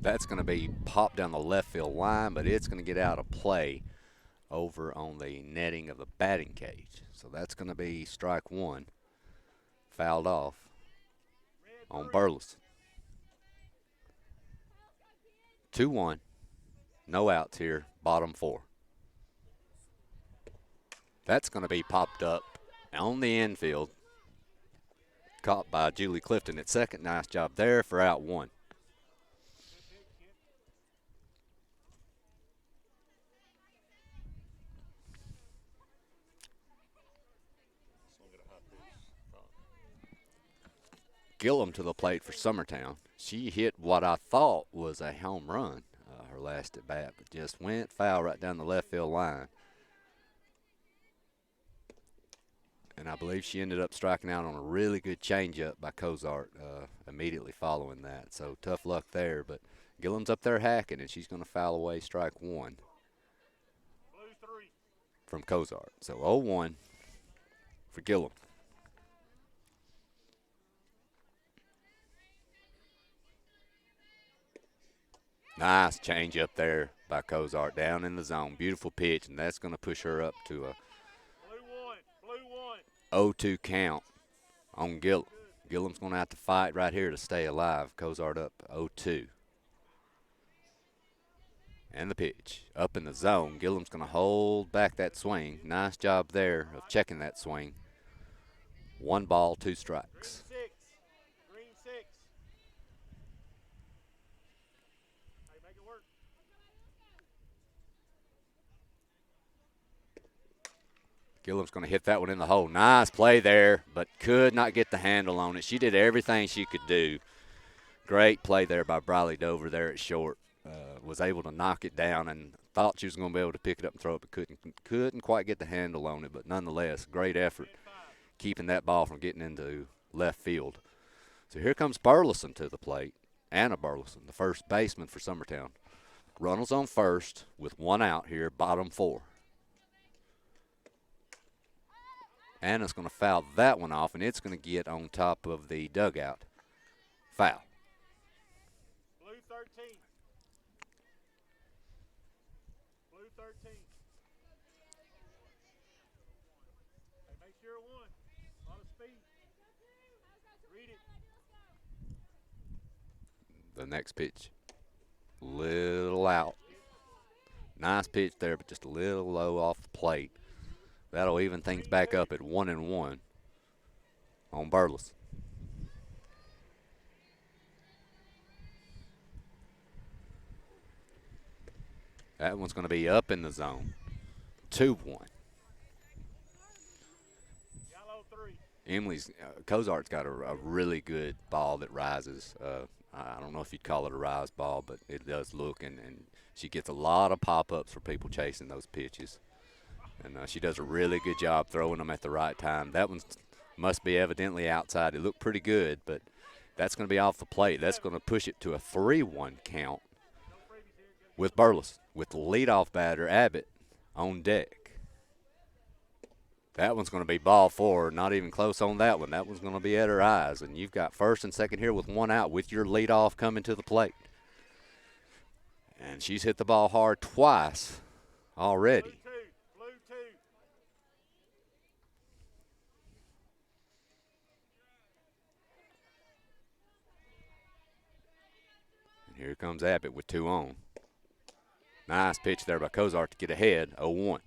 That's going to be popped down the left field line, but it's going to get out of play over on the netting of the batting cage. So that's going to be strike one, fouled off on Burleson. 2-1, no outs here, bottom four. That's going to be popped up on the infield, caught by Julie Clifton at second. Nice job there for out one. Gillum to the plate for Summertown. She hit what I thought was a home run her last at bat, but just went foul right down the left field line. And I believe she ended up striking out on a really good changeup by Cozart immediately following that. So tough luck there, but Gillum's up there hacking, and she's going to foul away strike one from Cozart. So 0-1 for Gillum. Nice change up there by Cozart down in the zone. Beautiful pitch, and that's going to push her up to a 0-2 count on Gillum. Gillum's going to have to fight right here to stay alive. Cozart up 0-2. And the pitch up in the zone. Gillum's going to hold back that swing. Nice job there of checking that swing. 1 ball, 2 strikes. Gillum's going to hit that one in the hole. Nice play there, but could not get the handle on it. She did everything she could do. Great play there by Briley Dover there at short. Was able to knock it down and thought she was going to be able to pick it up and throw it, but couldn't quite get the handle on it. But nonetheless, great effort keeping that ball from getting into left field. So here comes Burleson to the plate. Anna Burleson, the first baseman for Summertown. Runnels on first with one out here, bottom 4. Anna's going to foul that one off, and it's going to get on top of the dugout. Foul. Blue 13. Blue 13. Hey, make sure it won. A lot of speed. Read it. The next pitch, little out. Nice pitch there, but just a little low off the plate. That'll even things back up at 1-1 on Burleson. That one's going to be up in the zone. 2-1. Emily's Cozart's got a really good ball that rises. I don't know if you'd call it a rise ball, but it does look, and she gets a lot of pop-ups for people chasing those pitches. And she does a really good job throwing them at the right time. That one must be evidently outside. It looked pretty good, but that's going to be off the plate. That's going to push it to a 3-1 count with Burleson, with the leadoff batter, Abbott, on deck. That one's going to be ball 4, not even close on that one. That one's going to be at her eyes, and you've got first and second here with one out with your leadoff coming to the plate. And she's hit the ball hard twice already. And here comes Abbott with 2 on. Nice pitch there by Cozart to get ahead, 0-1.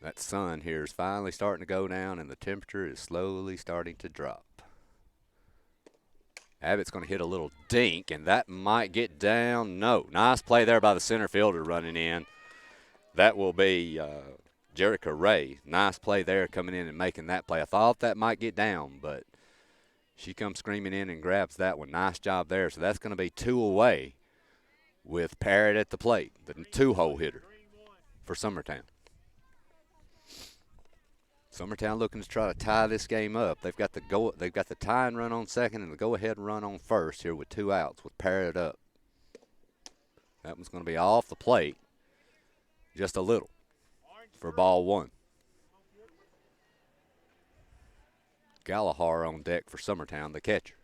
That sun here is finally starting to go down, and the temperature is slowly starting to drop. Abbott's going to hit a little dink, and that might get down. No. Nice play there by the center fielder running in. That will be Jerica Ray. Nice play there coming in and making that play. I thought that might get down, but she comes screaming in and grabs that one. Nice job there. So that's going to be 2 away with Parrott at the plate, the 2-hole hitter for Summertown. Summertown looking to try to tie this game up. They've got the tying run on second and the go-ahead run on first here with 2 outs with Parrott up. That one's going to be off the plate just a little for ball 1. Gallagher on deck for Summertown, the catcher.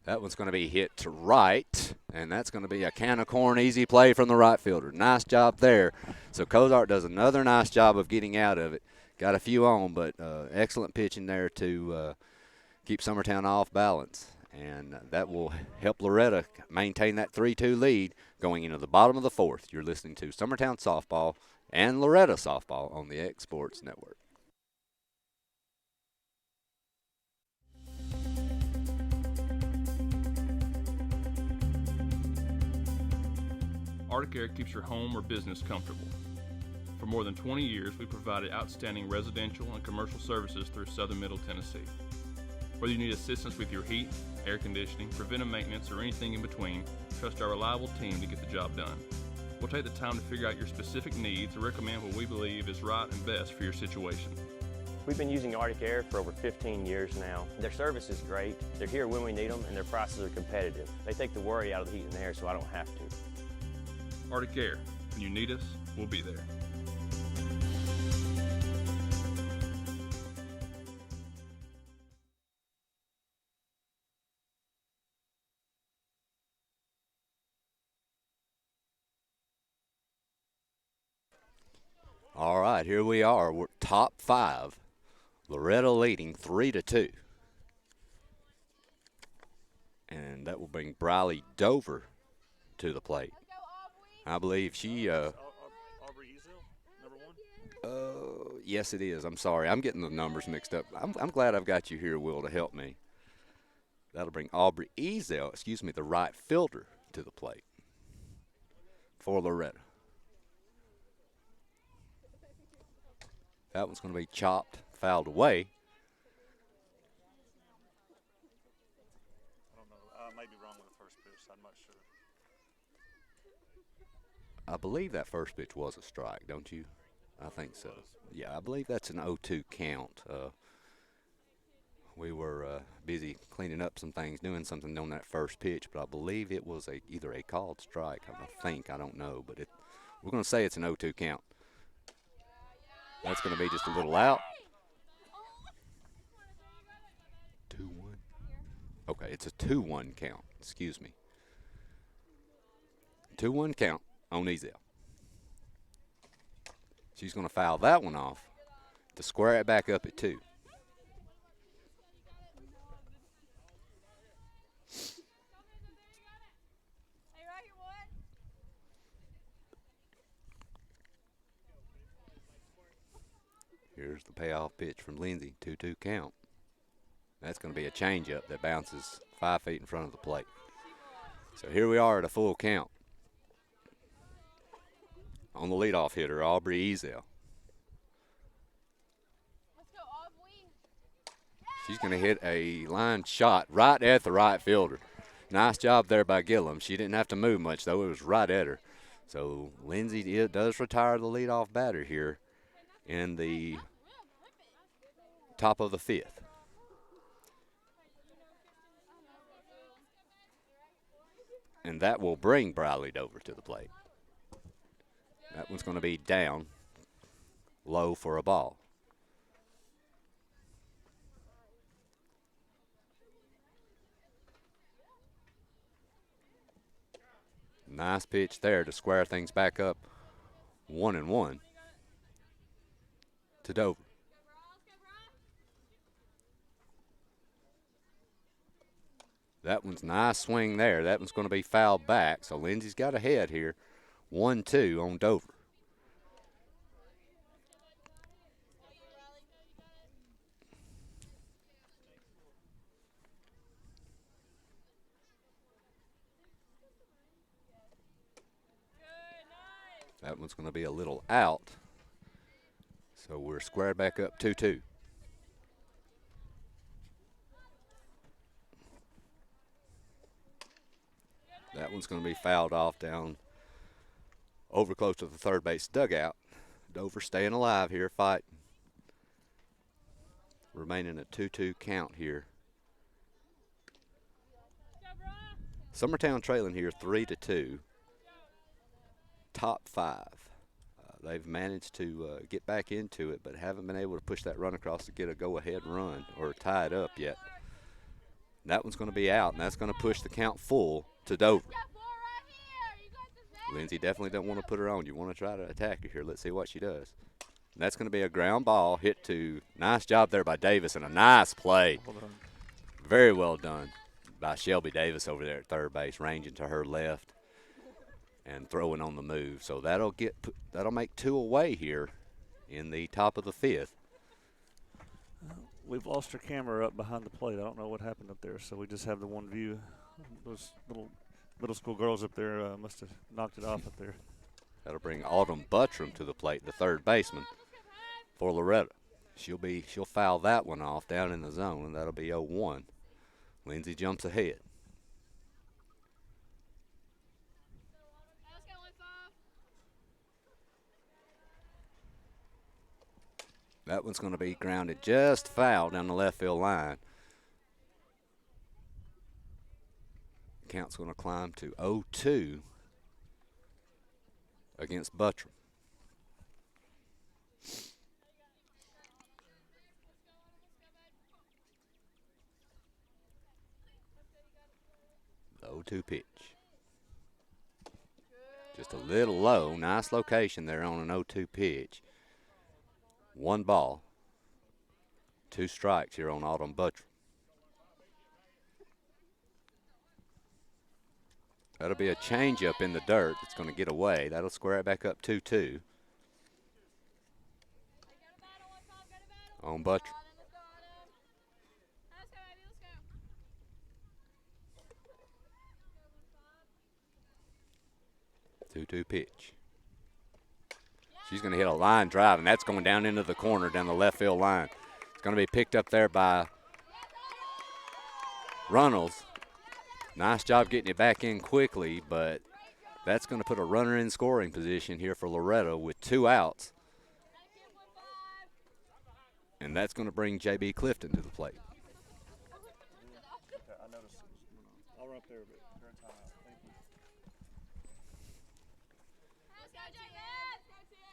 That one's going to be hit to right, and that's going to be a can of corn easy play from the right fielder. Nice job there. So Cozart does another nice job of getting out of it. Got a few on, but excellent pitching there to keep Summertown off balance. And that will help Loretto maintain that 3-2 lead going into the bottom of the 4th. You're listening to Summertown Softball and Loretto Softball on the X Sports Network. Arctic Air keeps your home or business comfortable. For more than 20 years, we've provided outstanding residential and commercial services through Southern Middle Tennessee. Whether you need assistance with your heat, air conditioning, preventive maintenance, or anything in between, trust our reliable team to get the job done. We'll take the time to figure out your specific needs and recommend what we believe is right and best for your situation. We've been using Arctic Air for over 15 years now. Their service is great, they're here when we need them, and their prices are competitive. They take the worry out of the heat and air so I don't have to. Arctic Air. When you need us, we'll be there. All right, here we are. We're top 5. Loretto leading 3-2. And that will bring Briley Dover to the plate. I believe she Aubrey Ezel, number 1? Yes, it is. I'm sorry. I'm getting the numbers mixed up. I'm glad I've got you here, Will, to help me. That'll bring Aubrey Ezel, the right fielder, to the plate for Loretto. That one's going to be chopped, fouled away. I don't know. I may be wrong with the first pitch. I'm not sure. I believe that first pitch was a strike, don't you? I think so. Yeah, I believe that's an 0-2 count. We were busy cleaning up some things, doing something on that first pitch, but I believe it was either a called strike. I don't know, but we're going to say it's an 0-2 count. That's going to be just a little out. 2-1. Okay, it's a 2-1 count. Excuse me. 2-1 count on Ezel. She's going to foul that one off to square it back up at 2. Here's the payoff pitch from Lindsay, 2-2 count. That's going to be a changeup that bounces 5 feet in front of the plate. So here we are at a full count. On the leadoff hitter, Aubrey Ezel. She's going to hit a line shot right at the right fielder. Nice job there by Gillum. She didn't have to move much, though. It was right at her. So Lindsay does retire the leadoff batter here in the top of the 5th. And that will bring Briley Dover to the plate. That one's going to be down, low for a ball. Nice pitch there to square things back up 1-1 to Dover. That one's nice swing there. That one's going to be fouled back. So Lindsay's got ahead here. 1-2 on Dover. That one's going to be a little out. So we're squared back up 2-2. That one's going to be fouled off down over close to the third base dugout. Dover staying alive here, fighting. Remaining a 2-2 count here. Summertown trailing here 3-2. Top 5. They've managed to get back into it, but haven't been able to push that run across to get a go-ahead run or tie it up yet. That one's going to be out, and that's going to push the count full to Dover. Lindsay definitely don't want to put her on. You want to try to attack her here. Let's see what she does. And that's going to be a ground ball hit to, nice job there by Davis, and a nice play. Well done. Very well done by Shelby Davis over there at third base, ranging to her left and throwing on the move. So that'll make 2 away here in the top of the 5th. We've lost our camera up behind the plate. I don't know what happened up there, so we just have the one view. Those little middle school girls up there must have knocked it off up there. That'll bring Autumn Buttram to the plate, the third baseman for Loretto. She'll foul that one off down in the zone, and that'll be 0-1. Lindsay jumps ahead. That one's going to be grounded just foul down the left field line. Count's going to climb to 0-2 against Buttram. The 0-2 pitch. Just a little low. Nice location there on an 0-2 pitch. 1 ball, 2 strikes here on Autumn Buttram. That'll be a changeup in the dirt. It's going to get away. That'll square it back up 2-2 on Buttram. 2-2 pitch. She's going to hit a line drive, and that's going down into the corner, down the left field line. It's going to be picked up there by Runnels. Nice job getting it back in quickly, but that's going to put a runner in scoring position here for Loretto with 2 outs. And that's going to bring J.B. Clifton to the plate. I noticed. I'll run up there a bit. Thank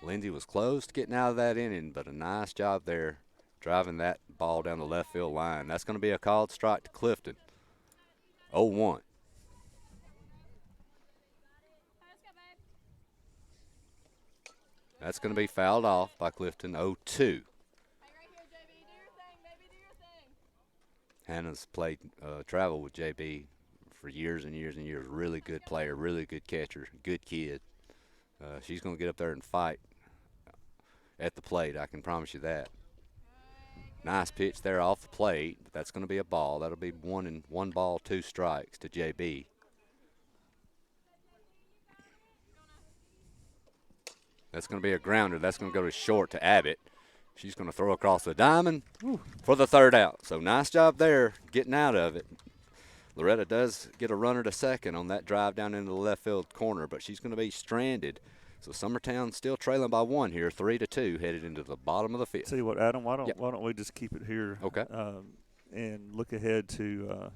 you. Lindsay was close to getting out of that inning, but a nice job there driving that ball down the left field line. That's going to be a called strike to Clifton. 0-1. That's going to be fouled off by Clifton. 0-2. Hannah's played travel with JB for years and years and years. Really good player, really good catcher, good kid. She's going to get up there and fight at the plate, I can promise you that. Nice pitch there off the plate, but that's going to be a ball. That'll be 1 ball, 2 strikes to JB. That's going to be a grounder. That's going to go to short to Abbott. She's going to throw across the diamond for the 3rd out. So nice job there getting out of it. Loretto does get a runner to second on that drive down into the left field corner, but she's going to be stranded. So Summertown still trailing by 1 here, 3-2, headed into the bottom of the 5th. Tell you what, Adam, why don't we just keep it here? Okay. And look ahead to.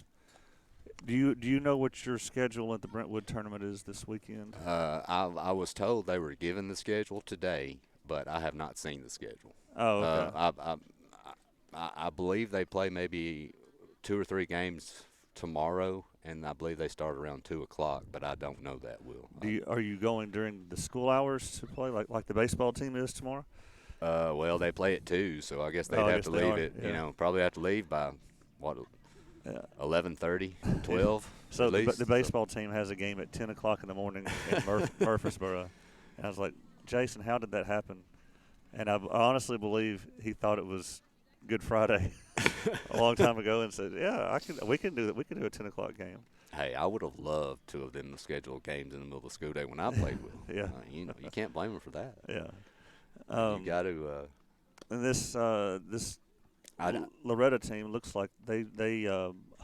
Do you know what your schedule at the Brentwood tournament is this weekend? I was told they were given the schedule today, but I have not seen the schedule. Oh, okay. I believe they play maybe 2 or 3 games tomorrow, and I believe they start around 2 o'clock, but I don't know that, Will. Are you going during the school hours to play like the baseball team is tomorrow? Well, they play at 2, so I guess they'd have to leave it. Yeah. You know, probably have to leave by what? 11:30, 12. So at least. the baseball team has a game at 10 o'clock in the morning in Murfreesboro. And I was like, Jason, how did that happen? And I honestly believe he thought it was Good Friday a long time ago and said, yeah, we can do that. We can do a 10 o'clock game. Hey, I would have loved to have them scheduled games in the middle of the school day when I played with them. Yeah. You can't blame them for that. Yeah. You got to. And this Loretto team looks like they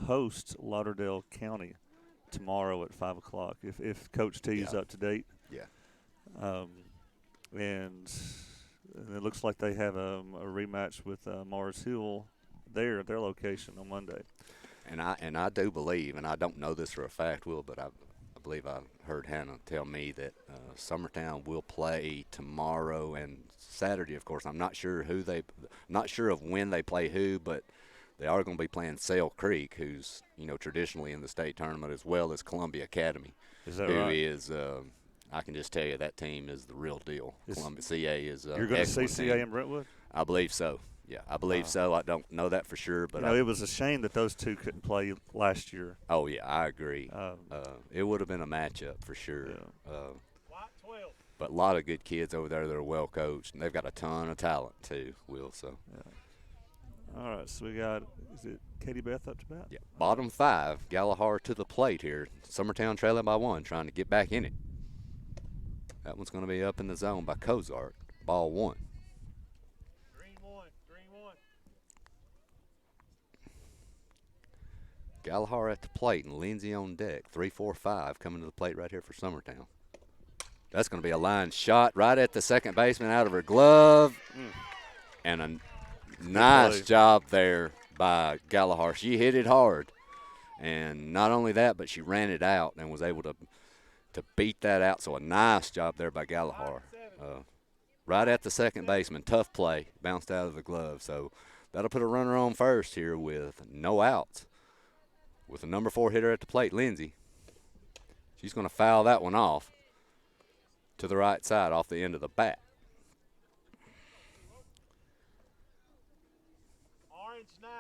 host Lauderdale County tomorrow at 5 o'clock. If Coach T is up to date. Yeah. And it looks like they have a rematch with Mars Hill there at their location on Monday. And I do believe, and I don't know this for a fact, Will, but I believe I heard Hannah tell me that Summertown will play tomorrow and Saturday. Of course, I'm not sure of when they play who, but they are going to be playing Sale Creek, who's traditionally in the state tournament, as well as Columbia Academy. Is that who right? is I can just tell you that team is the real deal. Columbia CA is. You're going to see CA in Brentwood? I believe so. Yeah, I believe so. I don't know that for sure, but it was a shame that those two couldn't play last year. Oh yeah, I agree. It would have been a matchup for sure. Yeah. But a lot of good kids over there that are well coached, and they've got a ton of talent too, Will. So. Yeah. All right, so we got, is it Katie Beth up to bat? Yeah. Bottom 5, Galahar to the plate here. Summertown trailing by 1, trying to get back in it. That one's going to be up in the zone by Kozart. Ball 1. Green one. Galahar at the plate and Lindsay on deck. 3-4-5 coming to the plate right here for Summertown. That's going to be a line shot right at the second baseman out of her glove. And a nice job there by Galahar. She hit it hard. And not only that, but she ran it out and was able to beat that out. So a nice job there by Galahar. Right at the second baseman. Tough play. Bounced out of the glove. So that'll put a runner on first here with no outs. With the number 4 hitter at the plate, Lindsay. She's going to foul that one off to the right side off the end of the bat. Orange 9.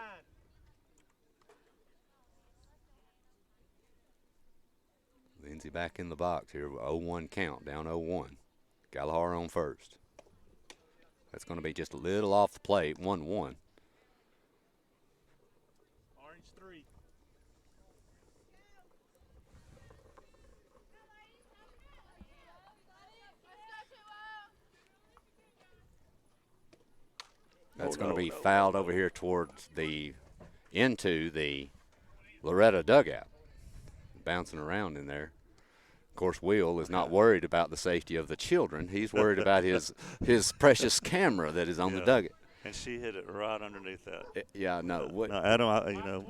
Lindsay back in the box here. 0-1 count, down 0-1. Galahar on first. That's going to be just a little off the plate, 1-1. Orange 3. That's going to be fouled over here towards into the Loretto dugout, bouncing around in there. Of course, Will is not worried about the safety of the children. He's worried about his precious camera that is on the dugout. And she hit it right underneath that. Yeah, no. No, Adam,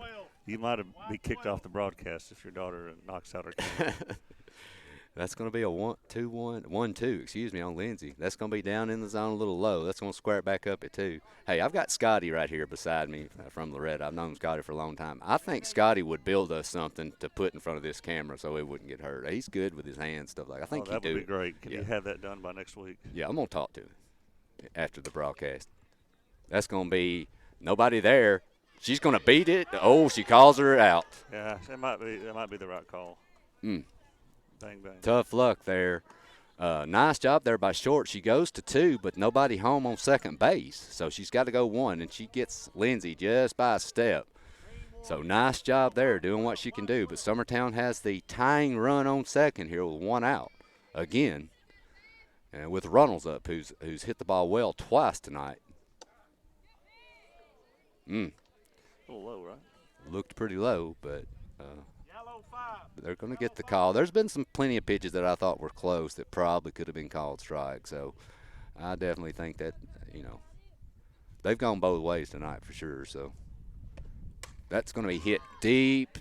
you might be kicked off the broadcast if your daughter knocks out her camera. That's going to be a 1-2, on Lindsay. That's going to be down in the zone a little low. That's going to square it back up at 2. Hey, I've got Scotty right here beside me from Loretto. I've known Scotty for a long time. I think Scotty would build us something to put in front of this camera so it wouldn't get hurt. He's good with his hands, stuff like that. I think he'd do it. That would be great. Can you have that done by next week? Yeah, I'm going to talk to him after the broadcast. That's going to be nobody there. She's going to beat it. Oh, she calls her out. Yeah, that might be the right call. Mm. Bang, bang. Tough luck there. Nice job there by Short. She goes to 2, but nobody home on second base. So she's got to go 1, and she gets Lindsay just by a step. So nice job there doing what she can do. But Summertown has the tying run on second here with 1 out again. And with Runnels up, who's hit the ball well twice tonight. A little low, right? Looked pretty low, but they're going to get the call. There's been plenty of pitches that I thought were close that probably could have been called strike. So I definitely think that, they've gone both ways tonight for sure. So that's going to be hit deep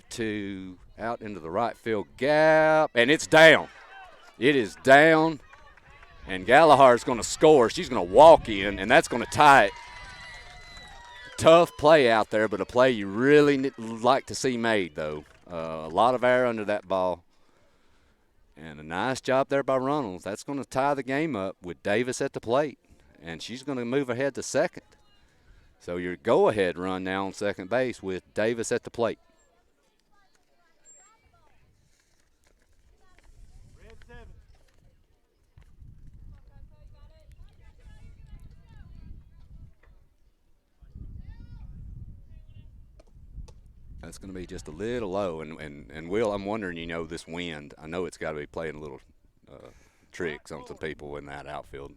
out into the right field gap, and it's down. It is down, and Gallagher's going to score. She's going to walk in, and that's going to tie it. Tough play out there, but a play you really like to see made, though. A lot of air under that ball. And a nice job there by Runnels. That's going to tie the game up with Davis at the plate. And she's going to move ahead to second. So your go-ahead run now on second base with Davis at the plate. That's going to be just a little low. And Will, I'm wondering, this wind, I know it's got to be playing a little tricks on some people in that outfield.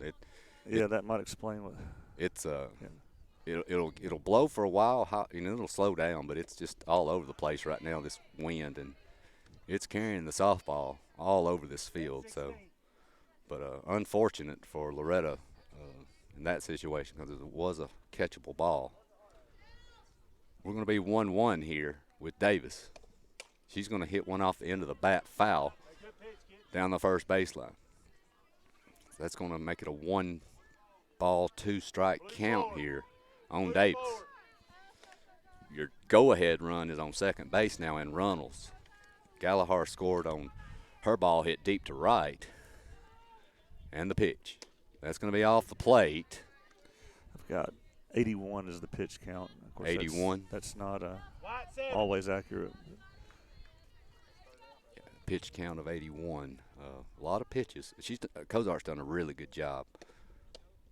That might explain what. It's it'll blow for a while. It'll slow down, but it's just all over the place right now, this wind. And it's carrying the softball all over this field. So, but unfortunate for Loretto in that situation because it was a catchable ball. We're going to be 1-1 here with Davis. She's going to hit one off the end of the bat foul down the first baseline. So that's going to make it a 1-ball, 2-strike count here on Davis. Your go-ahead run is on second base now in Runnels. Gallagher scored on her ball hit deep to right. And the pitch. That's going to be off the plate. I've got 81 is the pitch count. Of course, 81. That's not always accurate. Pitch count of 81. A lot of pitches. Kozar's done a really good job.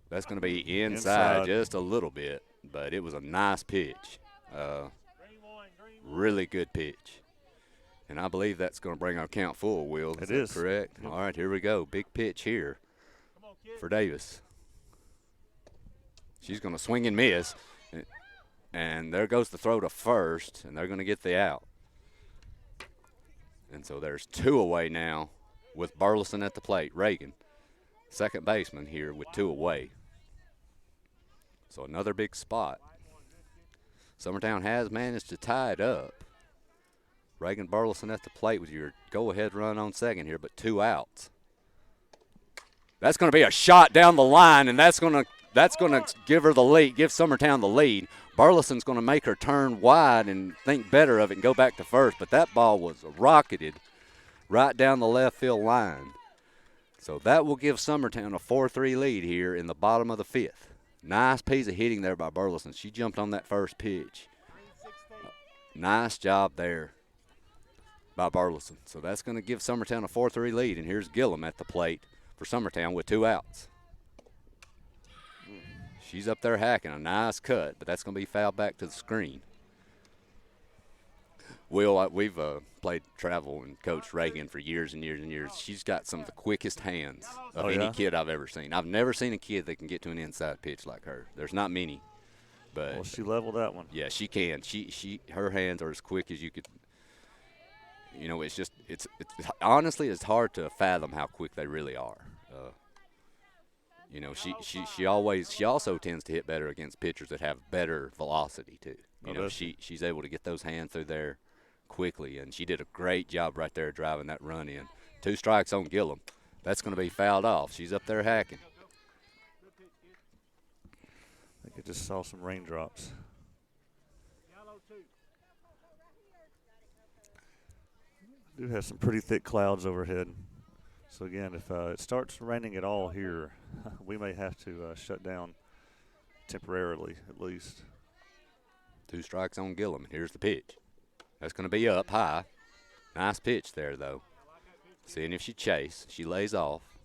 That's going to be inside just a little bit, but it was a nice pitch. Really good pitch. And I believe that's going to bring our count full, Will. Is that correct? Yep. All right, here we go. Big pitch here for Davis. She's going to swing and miss. And there goes the throw to first, and they're going to get the out. And so there's 2 away now with Burleson at the plate. Reagan, second baseman here with 2 away. So another big spot. Summertown has managed to tie it up. Reagan Burleson at the plate with your go-ahead run on second here, but 2 outs. That's going to be a shot down the line, and that's going to give her the lead, give Summertown the lead. Burleson's going to make her turn wide and think better of it and go back to first, but that ball was rocketed right down the left field line. So that will give Summertown a 4-3 lead here in the bottom of the 5th. Nice piece of hitting there by Burleson. She jumped on that first pitch. Nice job there by Burleson. So that's going to give Summertown a 4-3 lead, and here's Gillum at the plate for Summertown with 2 outs. She's up there hacking a nice cut, but that's going to be fouled back to the screen. Will, we've played travel and coached Reagan for years and years and years. She's got some of the quickest hands of any kid I've ever seen. I've never seen a kid that can get to an inside pitch like her. There's not many. But well, she leveled that one. Yeah, she can. Her hands are as quick as you could. You know, it's honestly, it's hard to fathom how quick they really are. You know, she also tends to hit better against pitchers that have better velocity too. You know, she's able to get those hands through there quickly, and she did a great job right there driving that run in. 2 strikes on Gillum. That's going to be fouled off. She's up there hacking. I think I just saw some raindrops. Do have some pretty thick clouds overhead. So again, if it starts raining at all here, we may have to shut down temporarily at least. 2 strikes on Gillum. Here's the pitch. That's going to be up high. Nice pitch there, though. Seeing if she chase. She lays off.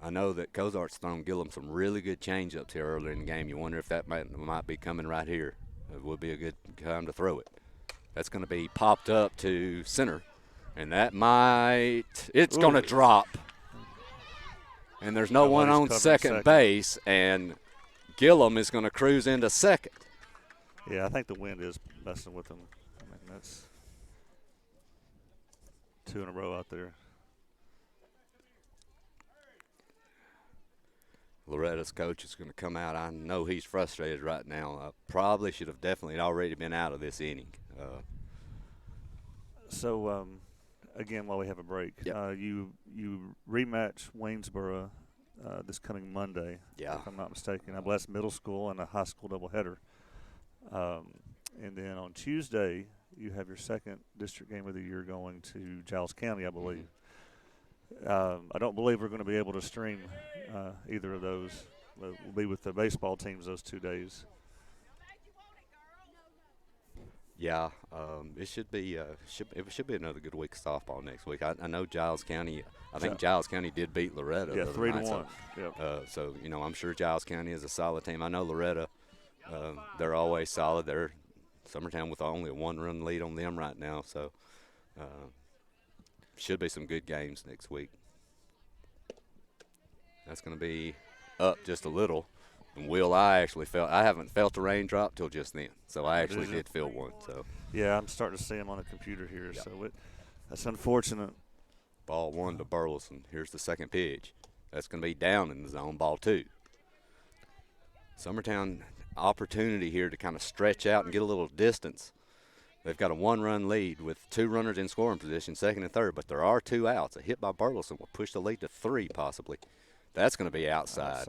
I know that Cozart's thrown Gillum some really good change-ups here earlier in the game. You wonder if that might be coming right here. It would be a good time to throw it. That's going to be popped up to center. And that it's going to drop. And there's no one on second base, and Gillum is going to cruise into second. Yeah, I think the wind is messing with them. I mean, that's 2 in a row out there. Loretta's coach is going to come out. I know he's frustrated right now. Probably should have definitely already been out of this inning. Again, while we have a break, you rematch Waynesboro this coming Monday, if I'm not mistaken. I believe that's middle school and a high school doubleheader. And then on Tuesday, you have your second district game of the year going to Giles County, I believe. I don't believe we're going to be able to stream either of those. We'll be with the baseball teams those 2 days. Yeah, it should be another good week of softball next week. I know Giles County. I think Giles County did beat Loretto. Yeah, 3-1. So, so you know, I'm sure Giles County is a solid team. I know Loretto. They're always solid. They're Summertown with only a 1-run lead on them right now. So should be some good games next week. That's going to be up just a little. And Will, I haven't felt a raindrop till just then, so I actually did feel one. So yeah, I'm starting to see him on the computer here, so that's unfortunate. Ball 1 to Burleson. Here's the second pitch. That's going to be down in the zone, ball 2. Summertown opportunity here to kind of stretch out and get a little distance. They've got a 1-run lead with 2 runners in scoring position, second and third, but there are 2 outs. A hit by Burleson will push the lead to 3 possibly. That's going to be outside.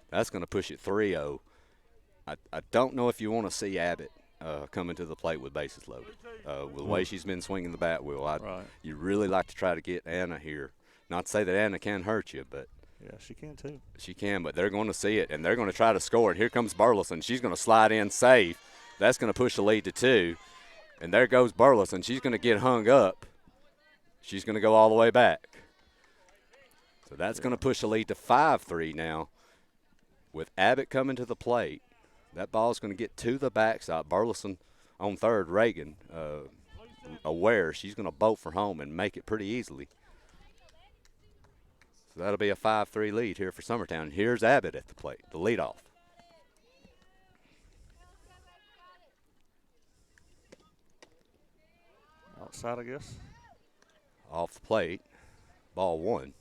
That's going to push it 3-0. I don't know if you want to see Abbott coming to the plate with bases loaded. With the way she's been swinging the bat wheel, you really like to try to get Anna here. Not to say that Anna can hurt you, but yeah, she can too. She can, but they're going to see it, and they're going to try to score. And here comes Burleson. She's going to slide in safe. That's going to push the lead to 2. And there goes Burleson. She's going to get hung up. She's going to go all the way back. So that's going to push the lead to 5-3 now. With Abbott coming to the plate, that ball is going to get to the backstop. Burleson on third, Reagan aware she's going to bolt for home and make it pretty easily. So that'll be a 5-3 lead here for Summertown. Here's Abbott at the plate, the leadoff. Outside, I guess. Off the plate, ball 1.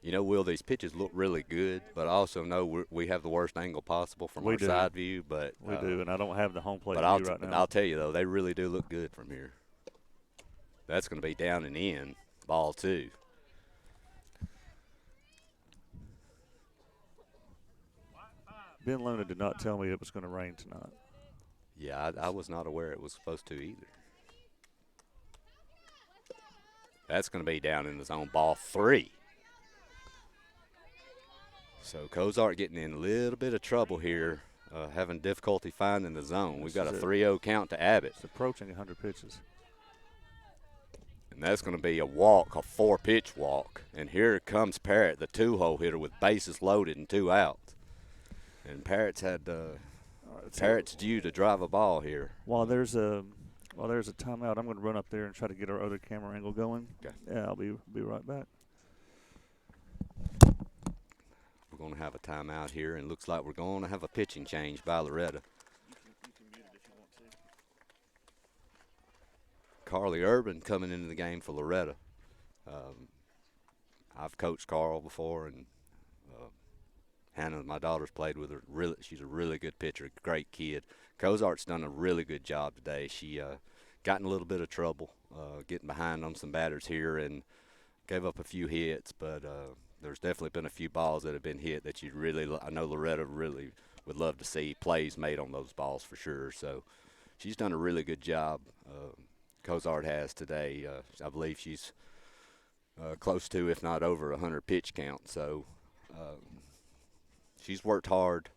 You know, Will, these pitches look really good, but I also know we have the worst angle possible from our side view. But we do, and I don't have the home plate view right now. I'll tell you, though, they really do look good from here. That's going to be down and in, ball 2. Ben Luna did not tell me it was going to rain tonight. Yeah, I was not aware it was supposed to either. That's going to be down in the zone, ball 3. So Cozart getting in a little bit of trouble here, having difficulty finding the zone. We've got a 3-0 count to Abbott. It's approaching 100 pitches. And that's going to be a walk, a 4-pitch walk. And here comes Parrott, the 2-hole hitter with bases loaded and 2 outs. And Parrott's due to drive a ball here. While there's a timeout, I'm going to run up there and try to get our other camera angle going. Okay. Yeah, I'll be right back. We're going to have a timeout here, and looks like we're going to have a pitching change by Loretto. Carly Urban coming into the game for Loretto. I've coached Carl before, and Hannah, my daughter's played with her. She's a really good pitcher, great kid. Cozart's done a really good job today. She got in a little bit of trouble getting behind on some batters here and gave up a few hits, but there's definitely been a few balls that have been hit that I know Loretto really would love to see plays made on those balls for sure. So she's done a really good job. Cozart has today. I believe she's close to, if not over, 100 pitch count. So she's worked hard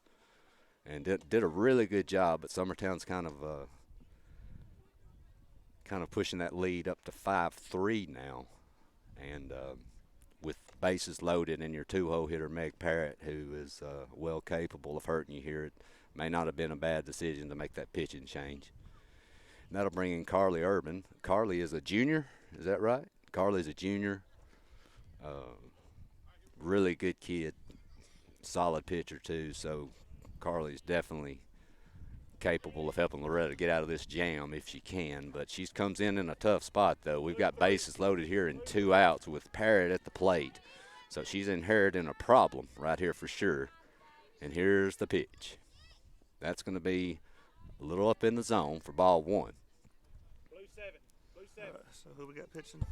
and did a really good job. But Summertown's kind of pushing that lead up to 5-3 now, and with bases loaded and your two-hole hitter Meg Parrott, who is well capable of hurting you here, it may not have been a bad decision to make that pitching change. And that'll bring in Carly Urban. Carly is a junior, is that right? Carly's a junior. Really good kid, solid pitcher too. So Carly's definitely capable of helping Loretto get out of this jam if she can. But she comes in a tough spot though. We've got bases loaded here and 2 outs with Parrott at the plate. So she's inheriting a problem right here for sure. And here's the pitch. That's going to be a little up in the zone for ball 1. Blue 7. So who we got pitching?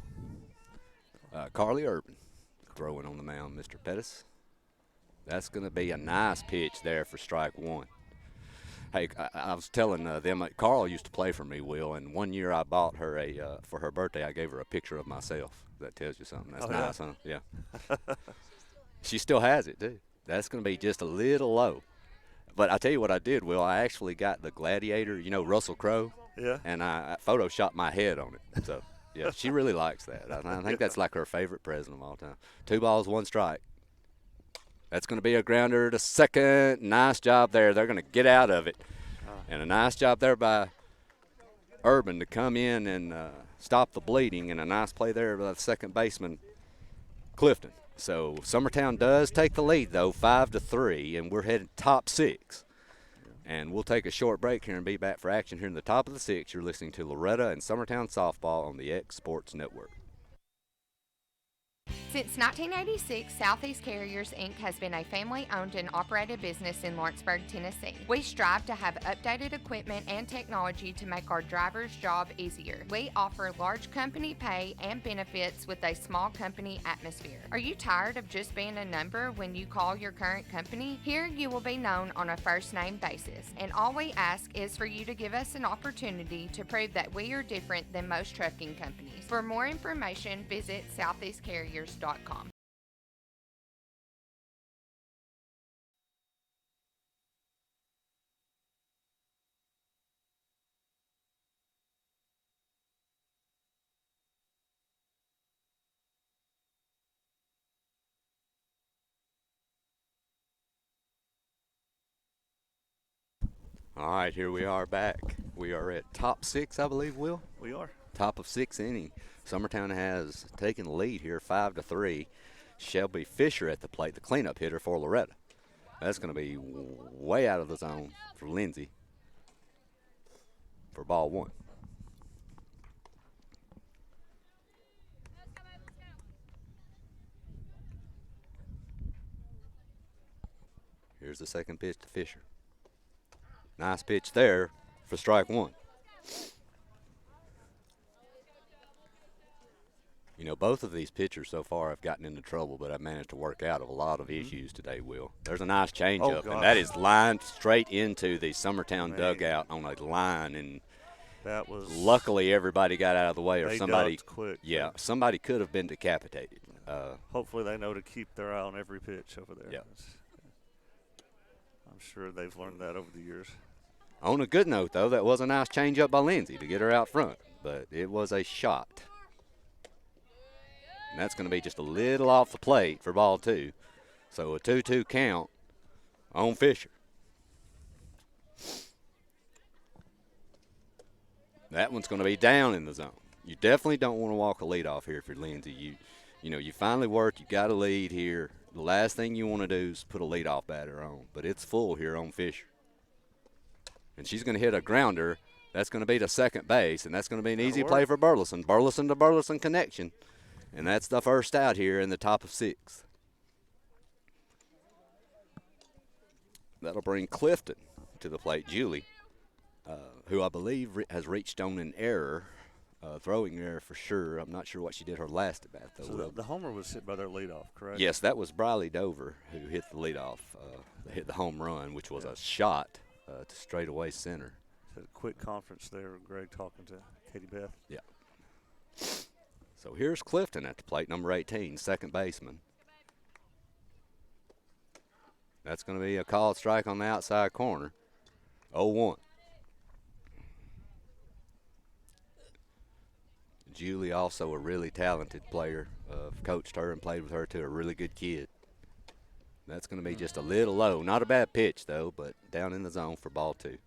Carly Urban throwing on the mound, Mr. Pettis. That's going to be a nice pitch there for strike 1. Hey, I was telling them, Carl used to play for me, Will, and one year I bought her for her birthday, I gave her a picture of myself. That tells you something. That's nice, huh? Yeah. She still has it, too. That's going to be just a little low. But I tell you what I did, Will. I actually got the Gladiator, Russell Crowe. Yeah. And I photoshopped my head on it. So, yeah, she really likes that. I think that's like her favorite present of all time. 2 balls, 1 strike. That's going to be a grounder to second. Nice job there. They're going to get out of it. And a nice job there by Urban to come in and stop the bleeding, and a nice play there by the second baseman, Clifton. So Summertown does take the lead, though, 5-3, and we're headed top 6. And we'll take a short break here and be back for action here in the top of the 6. You're listening to Loretto and Summertown Softball on the X Sports Network. Since 1986, Southeast Carriers, Inc. has been a family-owned and operated business in Lawrenceburg, Tennessee. We strive to have updated equipment and technology to make our drivers' job easier. We offer large company pay and benefits with a small company atmosphere. Are you tired of just being a number when you call your current company? Here you will be known on a first-name basis, and all we ask is for you to give us an opportunity to prove that we are different than most trucking companies. For more information, visit southeastcarriers.com. All right, here we are back. We are at top 6, I believe, Will. We are. Top of 6 inning. Summertown has taken the lead here 5-3. Shelby Fisher at the plate, the cleanup hitter for Loretto. That's going to be way out of the zone for Lindsay for ball 1. Here's the second pitch to Fisher. Nice pitch there for strike 1. Both of these pitchers so far have gotten into trouble, but I've managed to work out a lot of issues today, Will. There's a nice changeup, and that is lined straight into the Summertown dugout on a line, and that was luckily everybody got out of the way, or somebody quick. Yeah, somebody could have been decapitated. Hopefully they know to keep their eye on every pitch over there. Yeah. I'm sure they've learned that over the years. On a good note, though, that was a nice changeup by Lindsay to get her out front, but it was a shot. And that's going to be just a little off the plate for ball 2. So a 2-2 count on Fisher. That one's going to be down in the zone. You definitely don't want to walk a lead off here if you're Lindsay. You finally worked. You got a lead here. the last thing you want to do is put a leadoff batter on. But it's full here on Fisher. And she's going to hit a grounder. That's going to be to second base, and that's going to be an easy play for Burleson. Burleson to Burleson connection. And that's the first out here in the top of 6th. That'll bring Clifton to the plate. Julie, who I believe has reached on an error, throwing error for sure. I'm not sure what she did her last at bat, though. So the homer was hit by their leadoff, correct? Yes, that was Briley Dover who hit the leadoff, hit the home run, which was a shot to straightaway center. So a quick conference there, Greg talking to Katie Beth. Yeah. So here's Clifton at the plate, number 18, second baseman. That's going to be a called strike on the outside corner. 0-1. Julie, also a really talented player. Coached her and played with her, too. A really good kid. That's going to be just a little low. Not a bad pitch, though, but down in the zone for ball 2.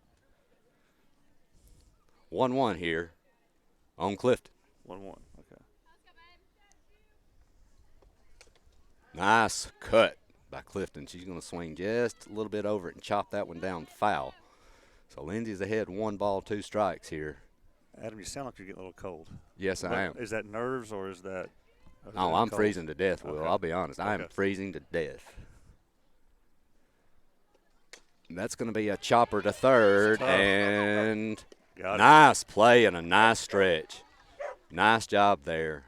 1-1 here on Clifton. 1-1, okay. Nice cut by Clifton. She's going to swing just a little bit over it and chop that one down foul. So Lindsay's ahead 1 ball, 2 strikes here. Adam, you sound like you're getting a little cold. Yes, I am. Is that nerves or is that? Oh, I'm freezing to death, Will. Okay. I'll be honest. I am freezing to death. And that's going to be a chopper to third, and nice play and a nice stretch. Nice job there.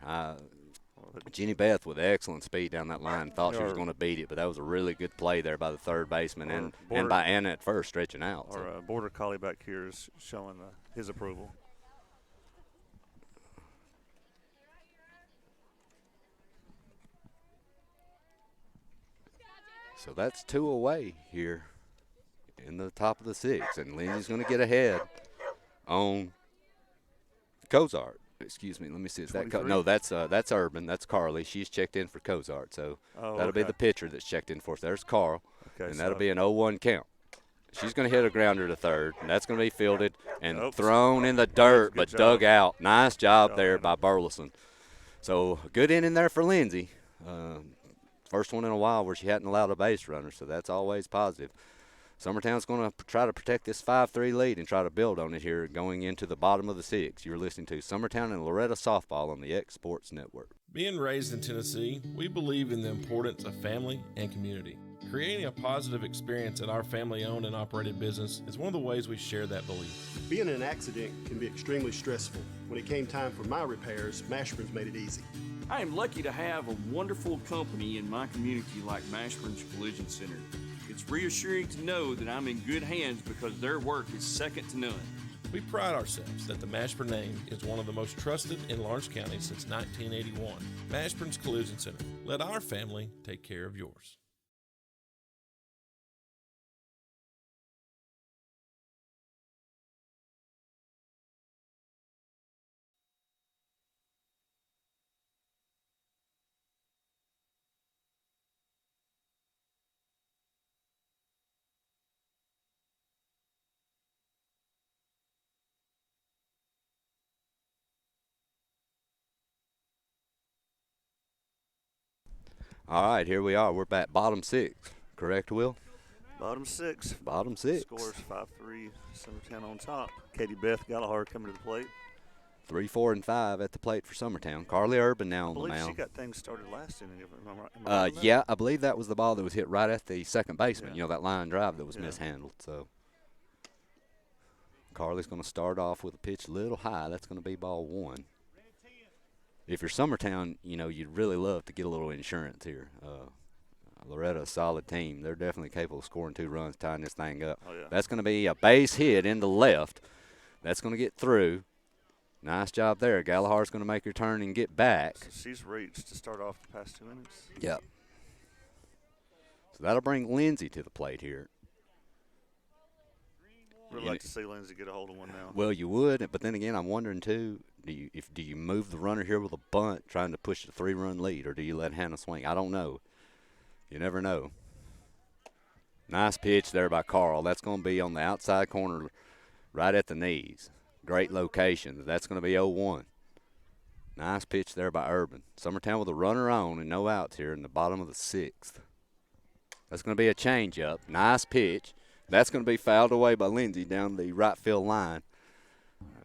Jenny Beth with excellent speed down that line. Thought she was going to beat it, but that was a really good play there by the third baseman and by Anna at first stretching out. Our border collie back here is showing his approval. So that's 2 away here in the top of the 6th, and Lindsay's going to get ahead on Cozart. Excuse me, let me see. Is that no? That's Urban. That's Carly. She's checked in for Cozart, so that'll be the pitcher that's checked in for us. There's Carl, and that'll be an 0-1 count. She's going to hit a grounder to third, and that's going to be fielded and thrown in the dirt, but dug out. Nice job there by Burleson. So good inning there for Lindsay. First one in a while where she hadn't allowed a base runner, so that's always positive. Summertown's going to try to protect this 5-3 lead and try to build on it here going into the bottom of the 6th. You're listening to Summertown and Loretto Softball on the X Sports Network. Being raised in Tennessee, we believe in the importance of family and community. Creating a positive experience at our family-owned and operated business is one of the ways we share that belief. Being in an accident can be extremely stressful. When it came time for my repairs, Mashburn's made it easy. I am lucky to have a wonderful company in my community like Mashburn's Collision Center. It's reassuring to know that I'm in good hands because their work is second to none. We pride ourselves that the Mashburn name is one of the most trusted in Lawrence County since 1981. Mashburn's Collision Center. Let our family take care of yours. All right, here we are. We're back bottom 6. Correct, Will? Bottom 6. Bottom 6. Scores 5-3. Summertown on top. Katie Beth Gallagher coming to the plate. 3, 4, and 5 at the plate for Summertown. Carly Urban now on the mound. I believe she got things started last inning. Am I right yeah, I believe that was the ball that was hit right at the second baseman. Yeah. You know, that line drive that was mishandled. So Carly's going to start off with a pitch a little high. That's going to be ball 1. If you're Summertown, you know, you'd really love to get a little insurance here. Loretto, a solid team. They're definitely capable of scoring 2 runs, tying this thing up. Oh, yeah. That's going to be a base hit in the left. That's going to get through. Nice job there. Gallagher's going to make her turn and get back. So she's reached to start off the past 2 innings. Yep. So that'll bring Lindsay to the plate here. We'd like to see Lindsay get a hold of one now. Well, you would, but then again, I'm wondering too. Do you move the runner here with a bunt, trying to push the 3-run lead, or do you let Hannah swing? I don't know. You never know. Nice pitch there by Carl. That's going to be on the outside corner, right at the knees. Great location. That's going to be 0-1. Nice pitch there by Urban. Summertown with a runner on and no outs here in the bottom of the 6th. That's going to be a changeup. Nice pitch. That's going to be fouled away by Lindsay down the right field line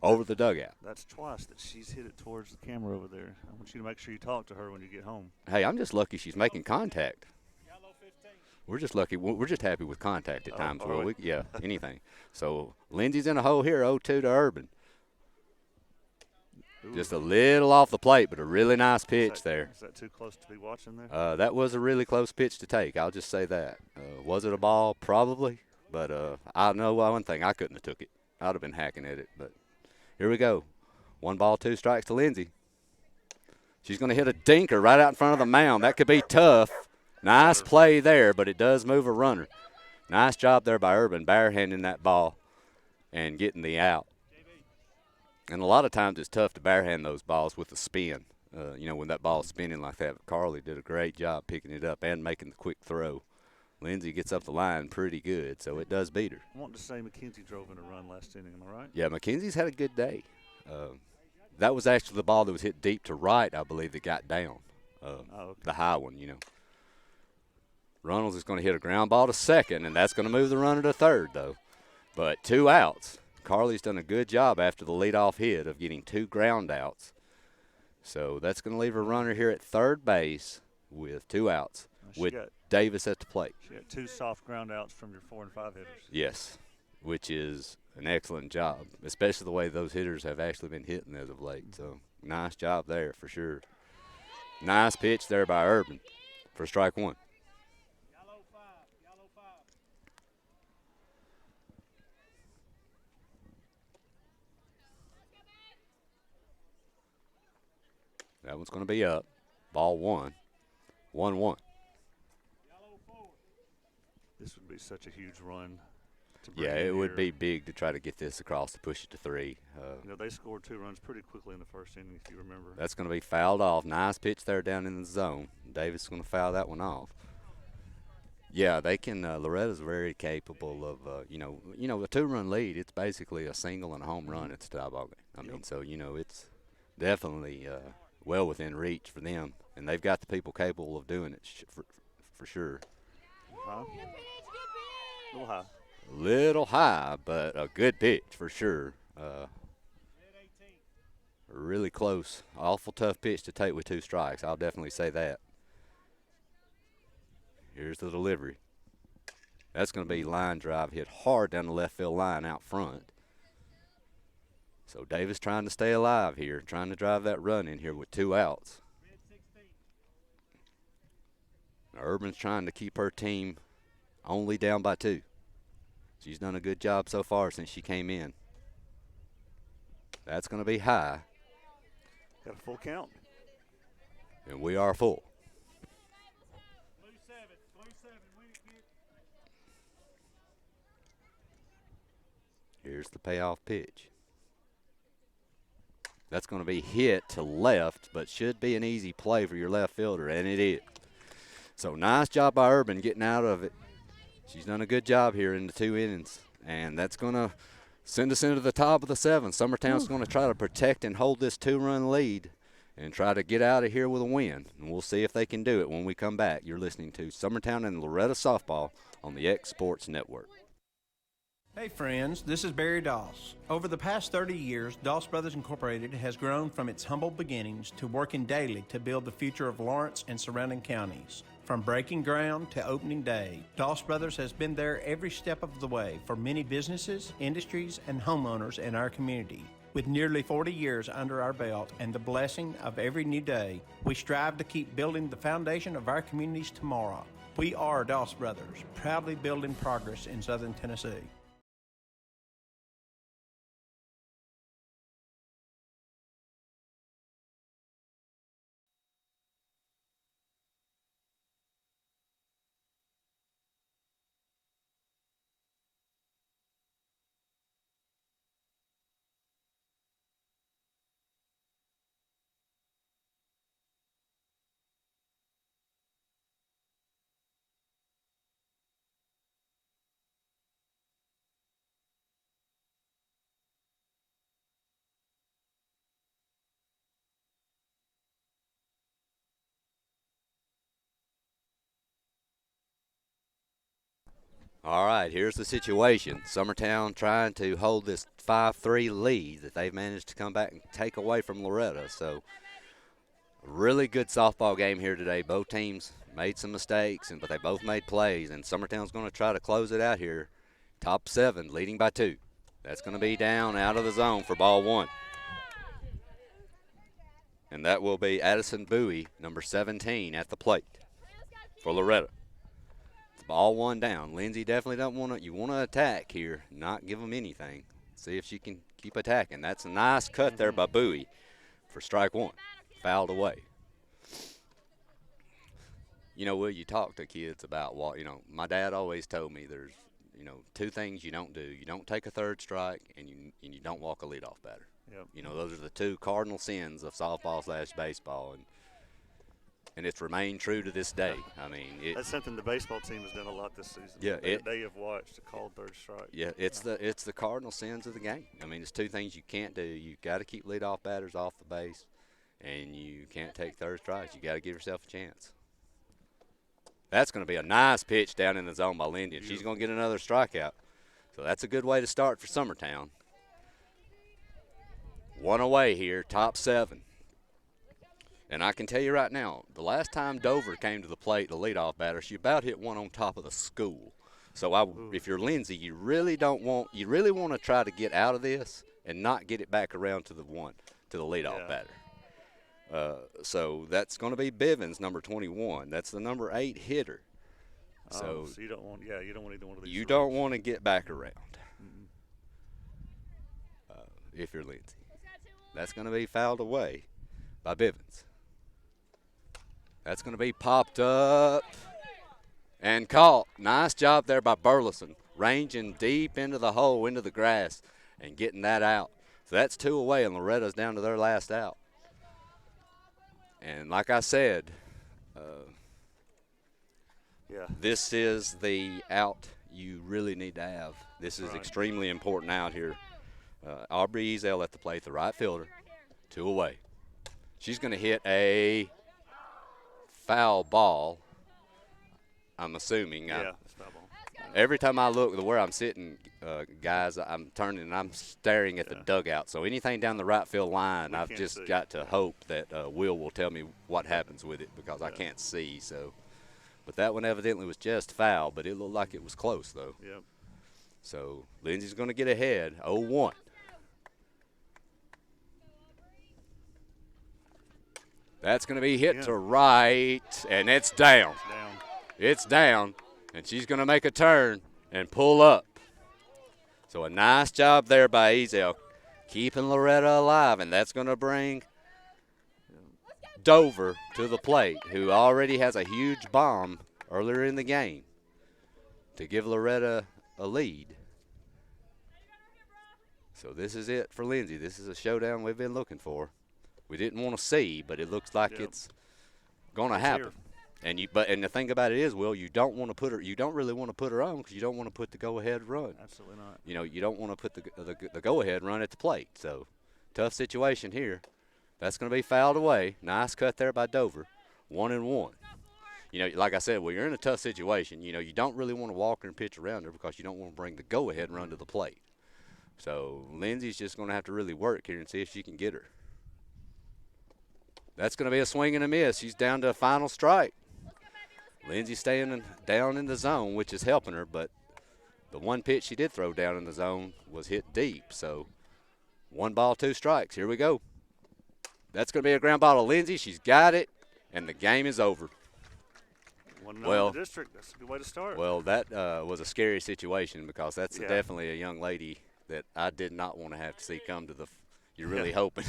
over the dugout. That's twice that she's hit it towards the camera over there. I want you to make sure you talk to her when you get home. Hey, I'm just lucky she's making contact. We're just lucky. We're just happy with contact at times. Where we, yeah, anything. So Lindsay's in a hole here, 0-2 to Urban. Ooh. Just a little off the plate, but a really nice pitch there. Is that too close to be watching there? That was a really close pitch to take. I'll just say that. Was it a ball? Probably. But I know one thing. I couldn't have took it. I'd have been hacking at it. But here we go. 1 ball, 2 strikes to Lindsay. She's going to hit a dinker right out in front of the mound. That could be tough. Nice play there, but it does move a runner. Nice job there by Urban, barehanding that ball and getting the out. And a lot of times it's tough to barehand those balls with the spin. When that ball's spinning like that. Carly did a great job picking it up and making the quick throw. Lindsay gets up the line pretty good, so it does beat her. I want to say McKenzie drove in a run last inning, am I right? Yeah, McKenzie's had a good day. That was actually the ball that was hit deep to right, I believe, that got down. Okay. The high one, Runnels is going to hit a ground ball to second, and that's going to move the runner to third, though. But 2 outs. Carly's done a good job after the leadoff hit of getting 2 ground outs. So that's going to leave a runner here at third base with 2 outs with Davis at the plate. She got 2 soft ground outs from your 4 and 5 hitters. Yes, which is an excellent job, especially the way those hitters have actually been hitting as of late. So nice job there for sure. Nice pitch there by Urban for strike 1. That one's going to be up. Ball 1. 1-1. This would be such a huge run. Yeah, it would be big to try to get this across to push it to 3. They scored 2 runs pretty quickly in the first inning, if you remember. That's going to be fouled off. Nice pitch there down in the zone. Davis is going to foul that one off. Yeah, they can. Loretto's very capable of, a 2-run lead. It's basically a single and a home run. It's a tie ball game. So it's definitely well within reach for them, and they've got the people capable of doing it for sure. A little high. Little high, but a good pitch for sure. Really close. Awful tough pitch to take with 2 strikes. I'll definitely say that. Here's the delivery. That's going to be line drive hit hard down the left field line out front. So Davis trying to stay alive here, trying to drive that run in here with 2 outs. Now, Urban's trying to keep her team only down by 2. She's done a good job so far since she came in. That's going to be high. Got a full count. And we are full. Here's the payoff pitch. That's going to be hit to left, but should be an easy play for your left fielder, and it is. So nice job by Urban getting out of it. She's done a good job here in the 2 innings, and that's going to send us into the top of the 7th. Summertown's going to try to protect and hold this 2-run lead and try to get out of here with a win, and we'll see if they can do it when we come back. You're listening to Summertown and Loretto Softball on the X Sports Network. Hey friends, this is Barry Doss. Over the past 30 years, Doss Brothers Incorporated has grown from its humble beginnings to working daily to build the future of Lawrence and surrounding counties. From breaking ground to opening day, Doss Brothers has been there every step of the way for many businesses, industries, and homeowners in our community. With nearly 40 years under our belt and the blessing of every new day, we strive to keep building the foundation of our communities tomorrow. We are Doss Brothers, proudly building progress in Southern Tennessee. All right, here's the situation. Summertown trying to hold this 5-3 lead that they've managed to come back and take away from Loretto. So, really good softball game here today. Both teams made some mistakes, but they both made plays, and Summertown's going to try to close it out here. Top 7, leading by 2. That's going to be down out of the zone for ball 1. And that will be Addison Bowie, number 17, at the plate for Loretto. Ball 1 down. Lindsay definitely don't want to. You want to attack here, not give them anything. See if she can keep attacking. That's a nice cut there by Bowie for strike 1. Fouled away. You know, Will, you talk to kids about what, my dad always told me there's, 2 things you don't do. You don't take a third strike, and you don't walk a leadoff batter. Yep. Those are the 2 cardinal sins of softball/baseball, and it's remained true to this day. I mean, that's something the baseball team has done a lot this season. Yeah, they have watched a called third strike. Yeah, it's the cardinal sins of the game. I mean, it's 2 things you can't do. You got to keep leadoff batters off the base, and you can't take third strikes. You got to give yourself a chance. That's going to be a nice pitch down in the zone by Lindy, and she's going to get another strikeout. So that's a good way to start for Summertown. 1 away here, top 7. And I can tell you right now, the last time Dover came to the plate, the leadoff batter, she about hit one on top of the school. So if you're Lindsay, you really want to try to get out of this and not get it back around to the leadoff batter. So that's going to be Bivens, number 21. That's the number 8 hitter. So you don't want either one of these. You don't want to get back around if you're Lindsay. That's going to be fouled away by Bivens. That's going to be popped up and caught. Nice job there by Burleson, ranging deep into the hole, into the grass, and getting that out. So that's 2 away, and Loretta's down to their last out. And like I said, this is the out you really need to have. This is extremely important out here. Aubrey Ezel at the plate, the right fielder, 2 away. She's going to hit a foul ball, I'm assuming. It's foul ball. Every time I look where I'm sitting, guys, I'm turning and I'm staring at the dugout. So anything down the right field line, I've just got to hope that Will tell me what happens with it because I can't see. So, but that one evidently was just foul, but it looked like it was close, though. Yep. So Lindsay's going to get ahead, 0-1. That's going to be hit to right, and it's down. It's down, and she's going to make a turn and pull up. So a nice job there by Ezel, keeping Loretto alive, and that's going to bring Dover to the plate, who already has a huge bomb earlier in the game to give Loretto a lead. So this is it for Lindsay. This is a showdown we've been looking for. We didn't want to see, but it looks like it's going to happen. And the thing about it is, Will, you don't want to put her. You don't really want to put her on because you don't want to put the go-ahead run. Absolutely not. You don't want to put the go-ahead run at the plate. So tough situation here. That's going to be fouled away. Nice cut there by Dover. 1-1. Like I said, when you're in a tough situation, you don't really want to walk her and pitch around her because you don't want to bring the go-ahead run to the plate. So Lindsay's just going to have to really work here and see if she can get her. That's going to be a swing and a miss. She's down to a final strike. Lindsay staying down in the zone, which is helping her, but the one pitch she did throw down in the zone was hit deep. So 1 ball, 2 strikes. Here we go. That's going to be a ground ball to Lindsay. She's got it, and the game is over. Well, the district, that's a good way to start. Well, that was a scary situation because that's definitely a young lady that I did not want to have to see come to the You're really hoping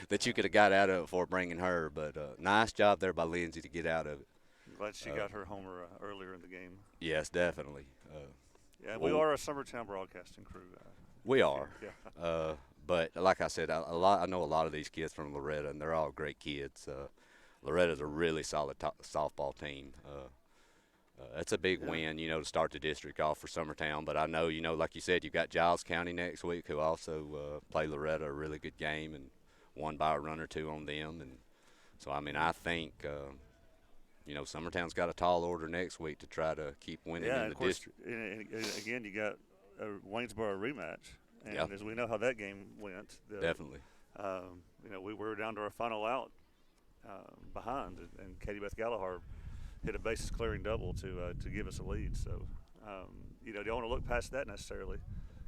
that you could have got out of it before bringing her. But nice job there by Lindsay to get out of it. I'm glad she got her homer earlier in the game. Yes, definitely. We are a Summertown broadcasting crew. We are. Yeah. But like I said, I know a lot of these kids from Loretto, and they're all great kids. Loretto's a really solid softball team. That's a big win, to start the district off for Summertown. But I know, like you said, you've got Giles County next week who also play Loretto a really good game and won by a run or 2 on them. And so, I think, Summertown's got a tall order next week to try to keep winning in the district. And again, you got a Waynesboro rematch, and Yep. as we know how that game went, Definitely. We were down to our final out behind, and Katie Beth Gallagher hit a bases clearing double to give us a lead. So, you don't want to look past that necessarily.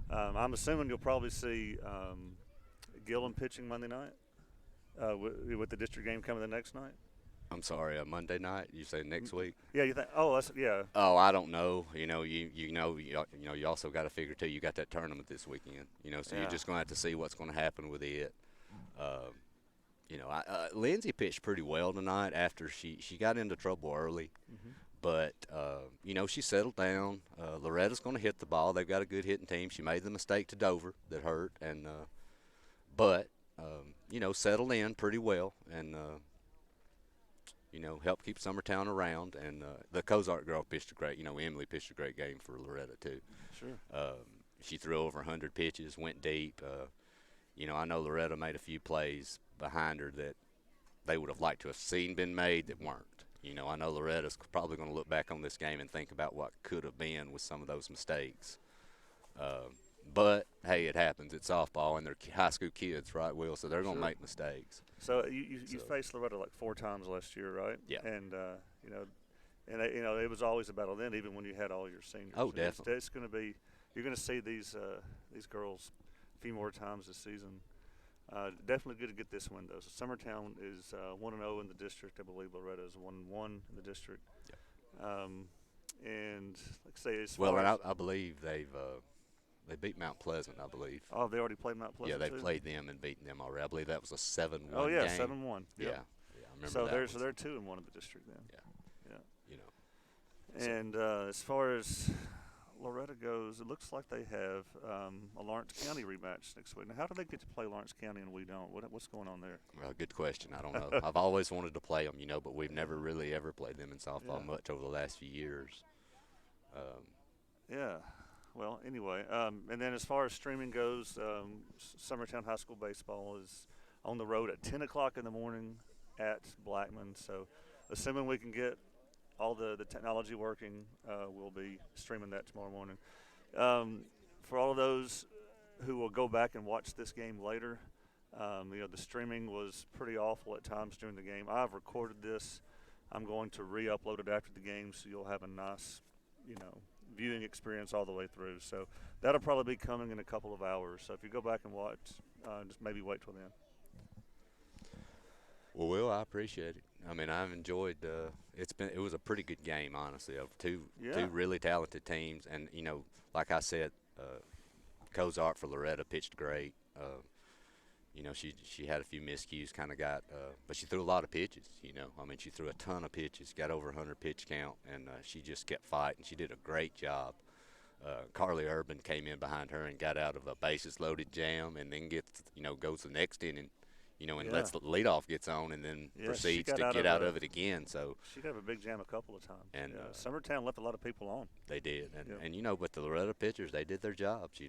I'm assuming you'll probably see Gillum pitching Monday night with the district game coming the next night. I'm sorry, Monday night. You say next week? Yeah, you think? Oh, yeah. Oh, I don't know. You also got to figure too. You got that tournament this weekend. So Yeah. you're just going to have to see what's going to happen with it. Lindsay pitched pretty well tonight after she got into trouble early, but she settled down. Loretta's going to hit the ball. They've got a good hitting team. She made the mistake to Dover that hurt, and but settled in pretty well and. Help keep Summertown around, and the Cozart girl pitched a great, Emily pitched a great game for Loretto too. Sure. She threw over 100 pitches, went deep. I know Loretto made a few plays behind her that they would have liked to have seen been made that weren't. I know Loretta's probably going to look back on this game and think about what could have been with some of those mistakes. But, hey, it happens. It's softball, and they're high school kids, right, Will? So they're going to make mistakes. So you faced Loretto like 4 times last year, right? Yeah. And it was always a battle then, even when you had all your seniors. Oh, definitely. It's going to be. You're going to see these girls a few more times this season. Definitely good to get this win though. So Summertown is 1-0 in the district. I believe Loretto is 1-1 in the district. Yeah. And like I say, I believe they beat Mount Pleasant, I believe. Oh, they already played Mount Pleasant. Yeah, they've played them and beaten them already. I believe that was a 7-1 Oh yeah, game. 7-1. Yeah, Yeah, I remember so that. So they're 2-1 in the district then. Yeah. And as far as Loretto goes, it looks like they have a Lawrence County rematch next week. Now, how do they get to play Lawrence County and we don't? What's going on there? Well, good question. I don't know. I've always wanted to play them, but we've never really ever played them in softball much over the last few years. Yeah. Well, anyway, and then as far as streaming goes, Summertown High School baseball is on the road at 10 o'clock in the morning at Blackman. So, assuming we can get all the technology working, we'll be streaming that tomorrow morning. For all of those who will go back and watch this game later, the streaming was pretty awful at times during the game. I've recorded this. I'm going to re-upload it after the game, so you'll have a nice, viewing experience all the way through. So that'll probably be coming in a couple of hours. So if you go back and watch, just maybe wait till then. Well, Will, I appreciate it. I mean, I've enjoyed. It was a pretty good game, honestly, of two really talented teams, and like I said, Cozart for Loretto pitched great. She had a few miscues, kind of got, but she threw a lot of pitches. I mean, she threw a ton of pitches, got over 100 pitch count, and she just kept fighting. She did a great job. Carly Urban came in behind her and got out of a bases loaded jam, and then goes the next inning, and lets the leadoff gets on, and then proceeds to get out of it again. So she got a big jam a couple of times. And Summertown left a lot of people on. They did, and but the Loretto pitchers, they did their jobs,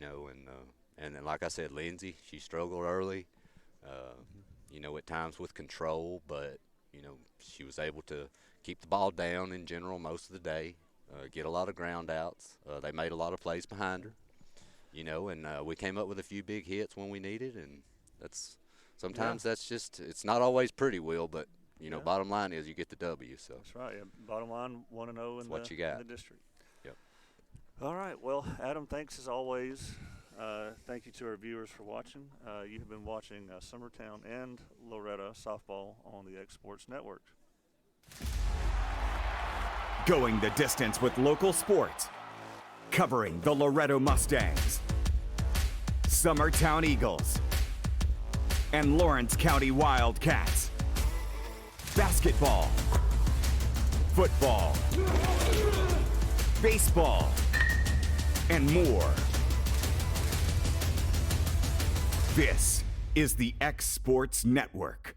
and then, like I said, Lindsay, she struggled early, at times with control, but she was able to keep the ball down in general most of the day, get a lot of ground outs. They made a lot of plays behind her, and we came up with a few big hits when we needed, and sometimes that's just, it's not always pretty, Will, but bottom line is you get the W. So that's right. Yeah. Bottom line, 1-0 in the district. Yep. All right. Well, Adam, thanks as always. Thank you to our viewers for watching. You have been watching Summertown and Loretto softball on the X Sports Network. Going the distance with local sports. Covering the Loretto Mustangs, Summertown Eagles, and Lawrence County Wildcats. Basketball, football, baseball, and more. This is the X Sports Network.